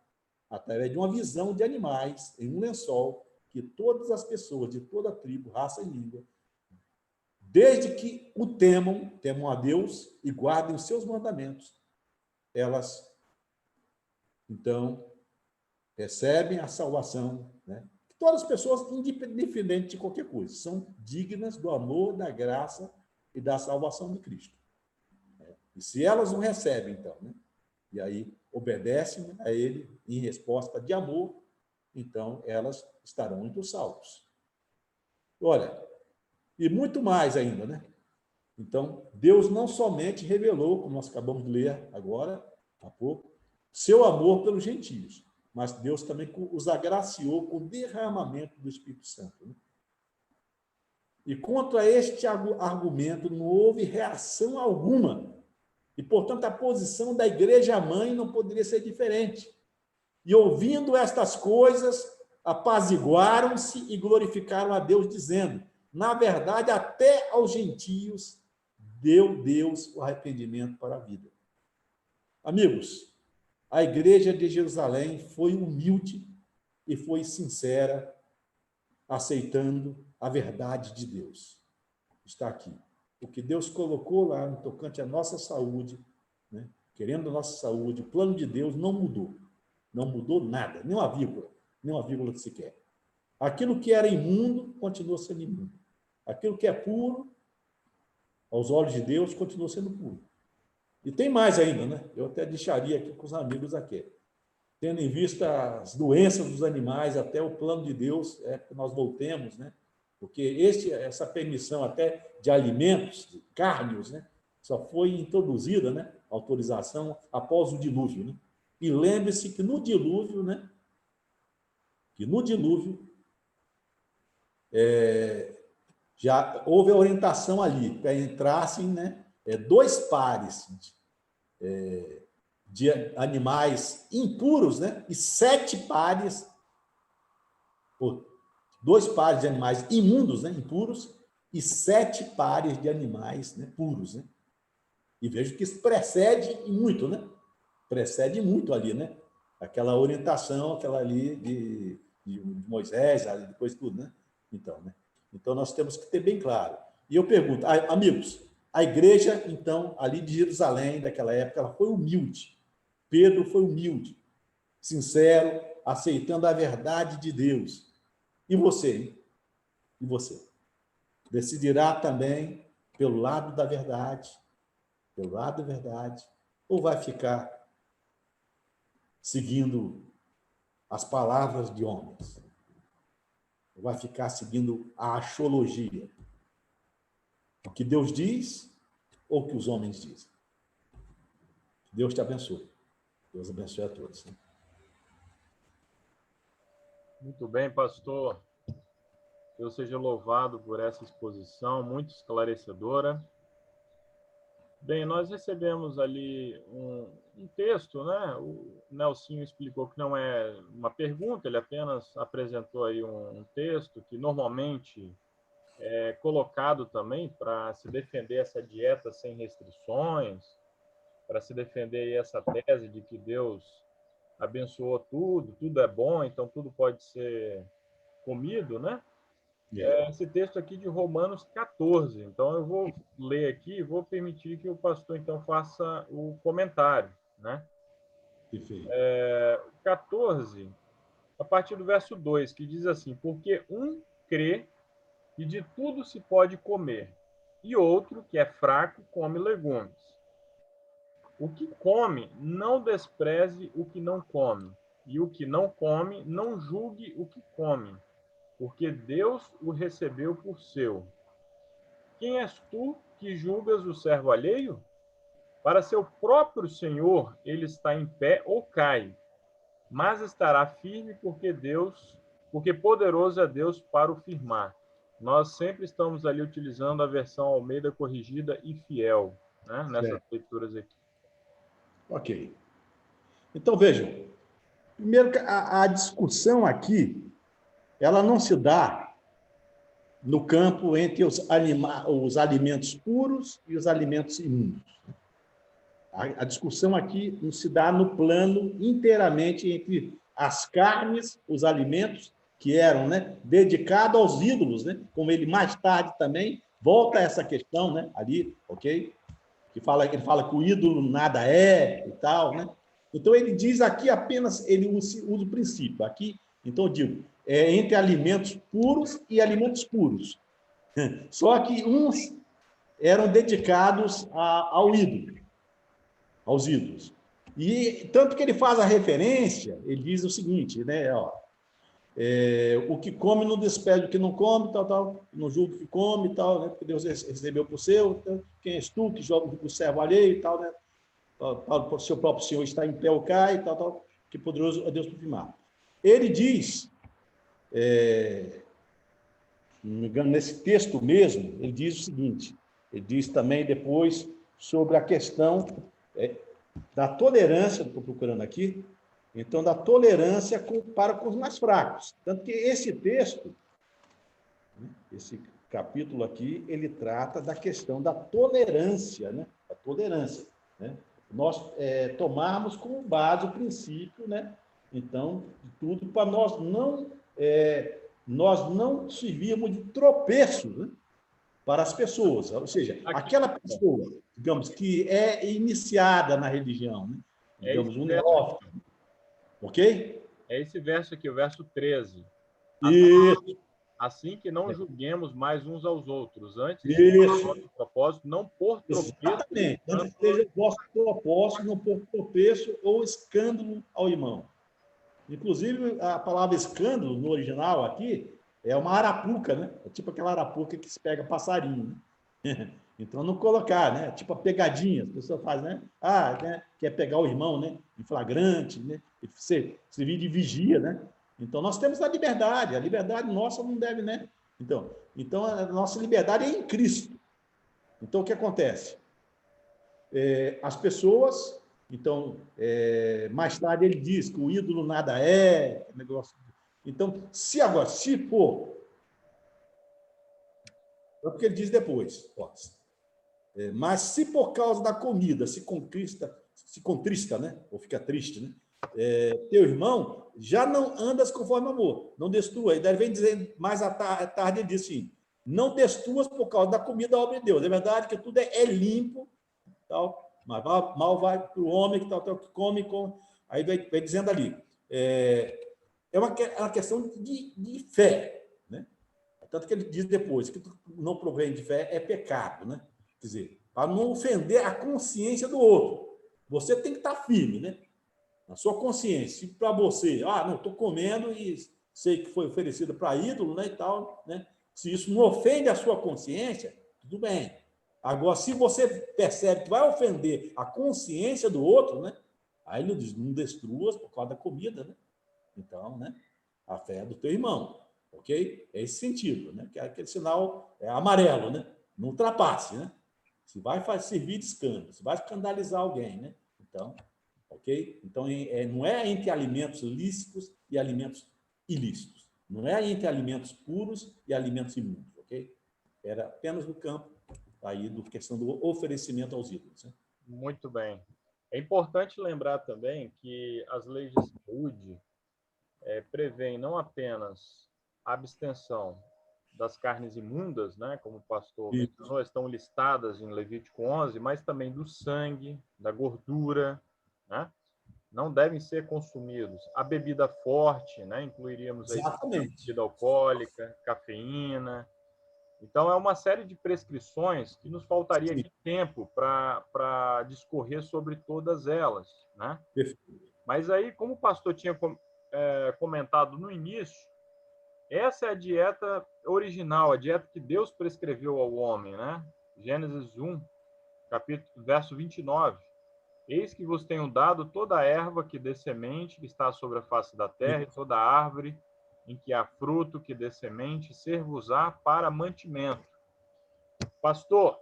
através de uma visão de animais, em um lençol, que todas as pessoas de toda a tribo, raça e língua, desde que o temam a Deus e guardem os seus mandamentos, elas, então, recebem a salvação, né? Todas as pessoas, independente de qualquer coisa, são dignas do amor, da graça e da salvação de Cristo. E se elas não recebem, então, né? E aí obedecem a ele em resposta de amor, então elas estarão entre os salvos. Olha, e muito mais ainda, né? Então, Deus não somente revelou, como nós acabamos de ler agora, há pouco, seu amor pelos gentios, mas Deus também os agraciou com o derramamento do Espírito Santo. Né? E contra este argumento não houve reação alguma. E, portanto, a posição da igreja-mãe não poderia ser diferente. E, ouvindo estas coisas, apaziguaram-se e glorificaram a Deus, dizendo, na verdade, até aos gentios deu Deus o arrependimento para a vida. Amigos, a igreja de Jerusalém foi humilde e foi sincera, aceitando a verdade de Deus. Está aqui. O que Deus colocou lá no tocante à nossa saúde, né? Querendo a nossa saúde, o plano de Deus não mudou. Não mudou nada, nem uma vírgula sequer. Aquilo que era imundo, continua sendo imundo. Aquilo que é puro, aos olhos de Deus, continua sendo puro. E tem mais ainda, né? Eu até deixaria aqui com os amigos aqui. Tendo em vista as doenças dos animais, até o plano de Deus é que nós voltemos, né? Porque essa permissão até de alimentos, de carnes, né? Só foi introduzida, né? Autorização após o dilúvio, né? E lembre-se que no dilúvio, né? já houve a orientação ali para entrassem, né, 2 pares de animais impuros, né, e 7 pares, 2 pares de animais imundos, né, impuros, e 7 pares de animais, né, puros, né? E vejo que isso precede muito, né? Precede muito ali, né? Aquela orientação, aquela ali de Moisés, ali depois tudo, né? Então, né? Então, nós temos que ter bem claro. E eu pergunto, amigos, a igreja, então, ali de Jerusalém, daquela época, ela foi humilde. Pedro foi humilde, sincero, aceitando a verdade de Deus. E você, hein? E você? Decidirá também pelo lado da verdade, pelo lado da verdade, ou vai ficar seguindo as palavras de homens? Ou vai ficar seguindo a axiologia? O que Deus diz ou o que os homens dizem? Deus te abençoe. Deus abençoe a todos. Muito bem, pastor. Deus seja louvado por essa exposição muito esclarecedora. Bem, nós recebemos ali um texto, né? O Nelsinho explicou que não é uma pergunta, ele apenas apresentou aí um texto que normalmente é colocado também para se defender essa dieta sem restrições, para se defender aí essa tese de que Deus abençoou tudo, tudo é bom, então tudo pode ser comido, né? Esse texto aqui de Romanos 14. Então, eu vou ler aqui e vou permitir que o pastor, então, faça o comentário, né? Perfeito. 14, a partir do verso 2, que diz assim: porque um crê que de tudo se pode comer, e outro, que é fraco, come legumes. O que come, não despreze o que não come, e o que não come, não julgue o que come, porque Deus o recebeu por seu. Quem és tu que julgas o servo alheio? Para seu próprio Senhor ele está em pé ou cai, mas estará firme porque poderoso é Deus para o firmar. Nós sempre estamos ali utilizando a versão Almeida corrigida e fiel, né, nessas leituras aqui. Ok. Então, vejam. Primeiro, a discussão aqui, ela não se dá no campo entre os alimentos puros e os alimentos imundos. A discussão aqui não se dá no plano inteiramente entre as carnes, os alimentos que eram, né, dedicados aos ídolos, né, como ele mais tarde também volta a essa questão, né, ali, ok? Ele fala que o ídolo nada é e tal, né? Então ele diz aqui apenas, ele usa o princípio. Aqui, então eu digo, entre alimentos puros e alimentos puros. Só que uns eram dedicados ao ídolo, aos ídolos. E tanto que ele faz a referência, ele diz o seguinte, né? Ó, o que come não despede o que não come, tal, não julga o que come, tal, né? Porque Deus recebeu por seu, então, quem és tu que joga o servo alheio, tal, né? O seu próprio Senhor está em pé ou cai, tal, que poderoso é Deus para firmar. Ele diz, não me engano, nesse texto mesmo, ele diz o seguinte, ele diz também depois sobre a questão da tolerância, estou procurando aqui, então, da tolerância para com os mais fracos. Tanto que esse texto, esse capítulo aqui, ele trata da questão da tolerância, né? A tolerância, né? Nós tomarmos como base o princípio, né? Então, de tudo para nós não servirmos de tropeço, né, para as pessoas. Ou seja, aquela pessoa, digamos, que é iniciada na religião, né? Digamos, um neófito, ok? É esse verso aqui, o verso 13. Isso. Assim que não julguemos mais uns aos outros, antes Isso. nosso propósito, não por tropeço. Exatamente. Antes que seja o vosso propósito, não por tropeço ou escândalo ao irmão. Inclusive, a palavra escândalo, no original aqui, é uma arapuca, né? É tipo aquela arapuca que se pega passarinho, né? Então, não colocar, né? Tipo a pegadinha, as pessoas fazem, né? Né? Quer pegar o irmão, né? Em flagrante, né? Servir de vigia, né? Então, nós temos a liberdade nossa não deve, né? Então, Então, a nossa liberdade é em Cristo. Então, o que acontece? As pessoas... Então, mais tarde ele diz que o ídolo nada é... Negócio. Então, se for... É o que ele diz depois. Mas se por causa da comida se contrista, né? Ou fica triste, né? Teu irmão, já não andas conforme amor, não destrua. E daí vem dizendo, mais à tarde ele diz assim, não destruas por causa da comida da obra de Deus. É verdade que tudo é limpo, tal, mas mal vai para o homem que que come. Aí vai dizendo ali, é uma questão de fé, né? Tanto que ele diz depois que não provém de fé é pecado, né? Quer dizer, para não ofender a consciência do outro. Você tem que estar firme, né? Na sua consciência. Se para você, não, estou comendo e sei que foi oferecido para ídolo, né, e tal, né? Se isso não ofende a sua consciência, tudo bem. Agora, se você percebe que vai ofender a consciência do outro, né? Aí ele diz, não destruas por causa da comida, né? Então, né? A fé é do teu irmão, ok? É esse sentido, né? Que é aquele sinal amarelo, né? Não ultrapasse, né? Se vai servir de escândalo, se vai escandalizar alguém, né? Então, ok? Então, não é entre alimentos lícitos e alimentos ilícitos. Não é entre alimentos puros e alimentos imundos, ok? Era apenas no campo aí do questão do oferecimento aos ídolos, né? Muito bem. É importante lembrar também que as leis de saúde prevêem não apenas a abstenção das carnes imundas, né, como o pastor mencionou, estão listadas em Levítico 11, mas também do sangue, da gordura, né? Não devem ser consumidos. A bebida forte, né, incluiríamos aí bebida alcoólica, cafeína. Então, é uma série de prescrições que nos faltaria aqui tempo para discorrer sobre todas elas, né? Mas aí, como o pastor tinha comentado no início, essa é a dieta original, a dieta que Deus prescreveu ao homem, né? Gênesis 1, verso 29. Eis que vos tenho dado toda a erva que dê semente, que está sobre a face da terra, e toda árvore em que há fruto que dê semente, ser-vos-á para mantimento. Pastor,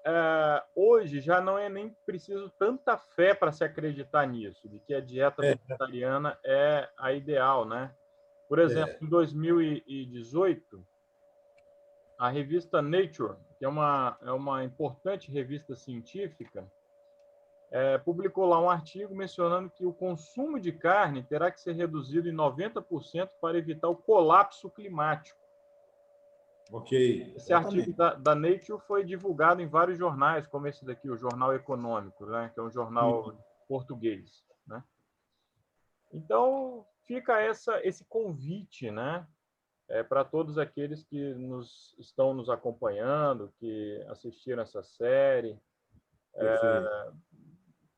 hoje já não é nem preciso tanta fé para se acreditar nisso, de que a dieta vegetariana é a ideal, né? Por exemplo, em 2018, a revista Nature, que é uma importante revista científica, publicou lá um artigo mencionando que o consumo de carne terá que ser reduzido em 90% para evitar o colapso climático. Ok. Esse artigo da Nature foi divulgado em vários jornais, como esse daqui, o Jornal Econômico, né, que é um jornal português, né? Então, fica esse convite, né, para todos aqueles que estão nos acompanhando, que assistiram essa série,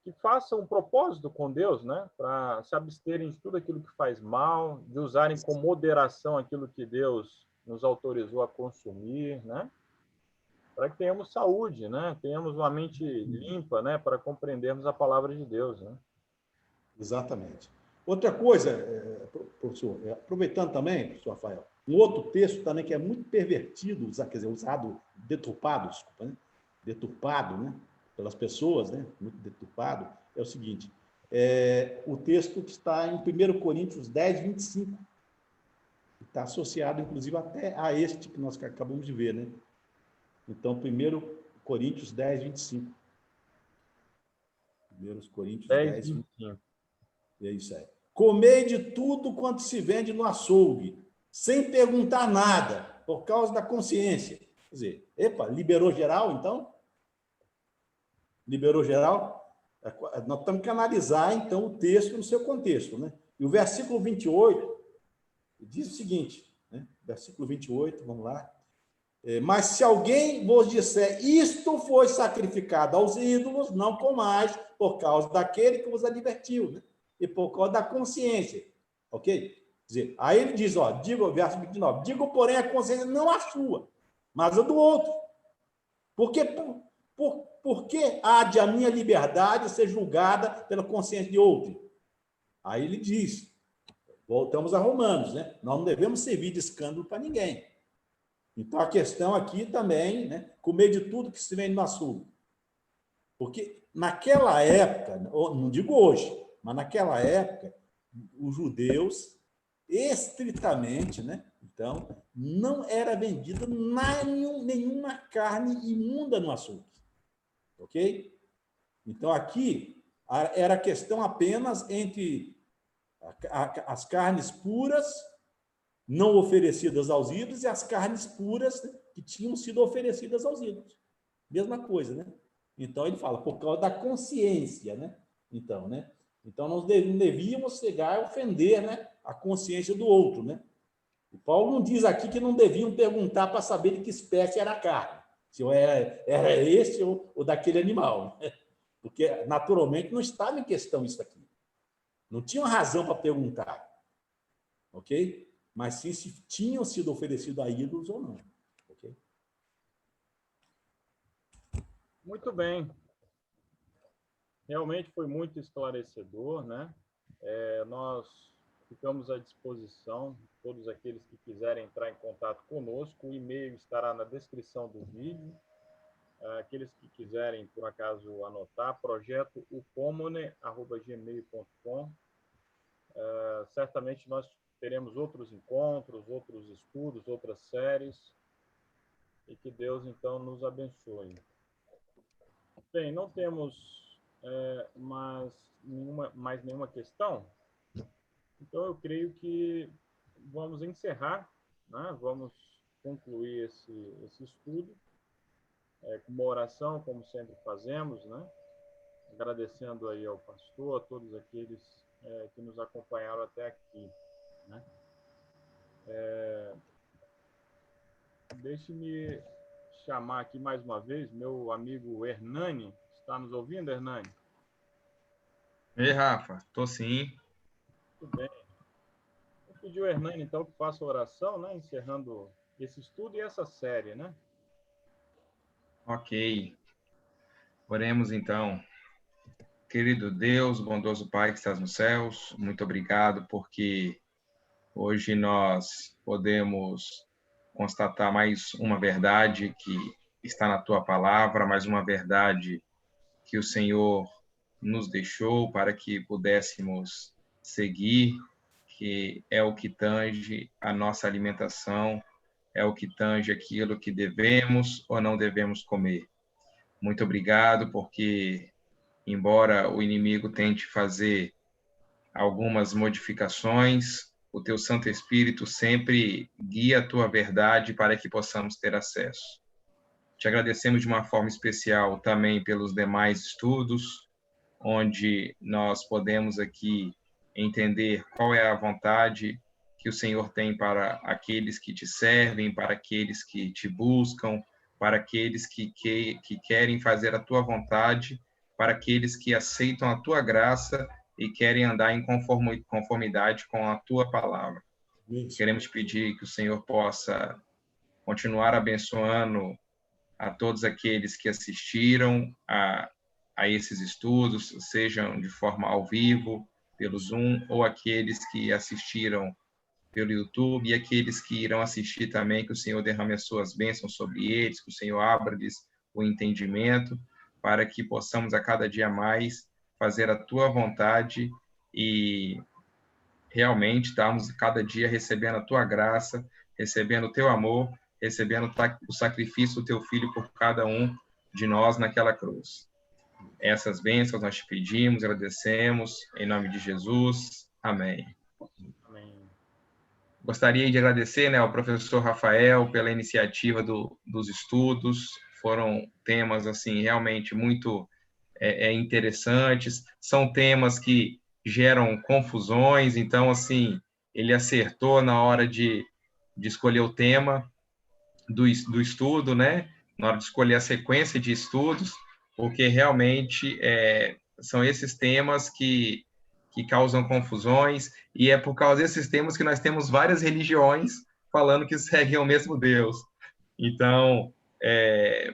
que façam um propósito com Deus, né, para se absterem de tudo aquilo que faz mal, de usarem com moderação aquilo que Deus nos autorizou a consumir, né, para que tenhamos saúde, né, tenhamos uma mente limpa, né, para compreendermos a palavra de Deus, né. Exatamente. Outra coisa, professor, aproveitando também, professor Rafael, um outro texto também que é muito pervertido, quer dizer, usado, deturpado, desculpa, né? Deturpado, né? Pelas pessoas, né? Muito deturpado, é o seguinte, o texto que está em 1 Coríntios 10, 25, que está associado, inclusive, até a este que nós acabamos de ver, né? Então, 1 Coríntios 10, 25. 1 Coríntios 10, 25. É isso aí. Comei de tudo quanto se vende no açougue, sem perguntar nada, por causa da consciência. Quer dizer, liberou geral, então? Liberou geral? Nós temos que analisar, então, o texto no seu contexto, né? E o versículo 28 diz o seguinte, né? Versículo 28, vamos lá. Mas se alguém vos disser, isto foi sacrificado aos ídolos, não comais, por causa daquele que vos advertiu, né? E por causa da consciência, ok? Quer dizer, aí ele diz, digo, verso 29, digo, porém, a consciência não a sua, mas a do outro. Por que há de a minha liberdade ser julgada pela consciência de outro? Aí ele diz, voltamos a Romanos, né? Nós não devemos servir de escândalo para ninguém. Então, a questão aqui também, né? Comer de tudo que se vende no açougue. Porque naquela época, não digo hoje, mas naquela época, os judeus, estritamente, né? Então, não era vendida nenhuma carne imunda no açougue. Ok? Então, aqui, era questão apenas entre as carnes puras não oferecidas aos ídolos e as carnes puras, né, que tinham sido oferecidas aos ídolos. Mesma coisa, né? Então ele fala, por causa da consciência, né? Então, né? Então nós não devíamos chegar a ofender, né, a consciência do outro, né? O Paulo não diz aqui que não deviam perguntar para saber de que espécie era a carne, se era esse ou daquele animal, né? Porque naturalmente não estava em questão isso aqui. Não tinham razão para perguntar, ok? Mas sim se tinham sido oferecidos a ídolos ou não. Okay? Muito bem. Realmente foi muito esclarecedor, né? Nós ficamos à disposição, todos aqueles que quiserem entrar em contato conosco, o e-mail estará na descrição do vídeo. Aqueles que quiserem, por acaso, anotar, projeto upomone@gmail.com. Certamente nós teremos outros encontros, outros estudos, outras séries, e que Deus, então, nos abençoe. Bem, não temos mais nenhuma questão, então eu creio que vamos encerrar, né? Vamos concluir esse estudo com uma oração, como sempre fazemos, né? Agradecendo aí ao pastor, a todos aqueles que nos acompanharam até aqui, né? Deixe-me chamar aqui mais uma vez meu amigo Hernani. Está nos ouvindo, Hernani? Ei, Rafa, tô sim. Tudo bem. Eu pedi ao Hernani, então, que faça a oração, né? Encerrando esse estudo e essa série, né? Ok. Oremos então. Querido Deus, bondoso Pai que estás nos céus, muito obrigado porque hoje nós podemos constatar mais uma verdade que está na tua palavra, mais uma verdade que o Senhor nos deixou para que pudéssemos seguir, que é o que tange a nossa alimentação, é o que tange aquilo que devemos ou não devemos comer. Muito obrigado, porque, embora o inimigo tente fazer algumas modificações, o teu Santo Espírito sempre guia a tua verdade para que possamos ter acesso. Te agradecemos de uma forma especial também pelos demais estudos, onde nós podemos aqui entender qual é a vontade que o Senhor tem para aqueles que te servem, para aqueles que te buscam, para aqueles que querem fazer a tua vontade, para aqueles que aceitam a tua graça e querem andar em conformidade com a tua palavra. Isso. Queremos te pedir que o Senhor possa continuar abençoando a todos aqueles que assistiram a esses estudos, sejam de forma ao vivo, pelo Zoom, ou aqueles que assistiram pelo YouTube, e aqueles que irão assistir também, que o Senhor derrame as suas bênçãos sobre eles, que o Senhor abra-lhes o entendimento, para que possamos a cada dia mais fazer a tua vontade e realmente estarmos cada dia recebendo a tua graça, recebendo o teu amor, recebendo o sacrifício do teu filho por cada um de nós naquela cruz. Essas bênçãos nós te pedimos, agradecemos, em nome de Jesus. Amém. Amém. Gostaria de agradecer, né, ao professor Rafael pela iniciativa dos estudos. Foram temas assim realmente muito interessantes. São temas que geram confusões, então assim ele acertou na hora de escolher o tema do estudo, né? Na hora de escolher a sequência de estudos, porque realmente são esses temas que causam confusões, e é por causa desses temas que nós temos várias religiões falando que seguem o mesmo Deus. Então,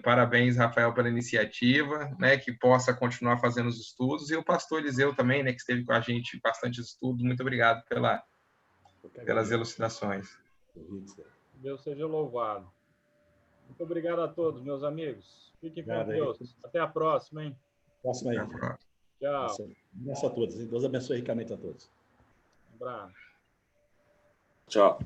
parabéns, Rafael, pela iniciativa, né, que possa continuar fazendo os estudos, e o pastor Eliseu também, né, que esteve com a gente bastante estudo. Muito obrigado pelas elucidações. Deus seja louvado. Muito obrigado a todos, meus amigos. Fiquem com Obrigado aí. Deus. Até a próxima, hein? Próxima aí. Até a próxima. Tchau. Um abraço a todos. Deus abençoe ricamente a todos. Um abraço. Tchau.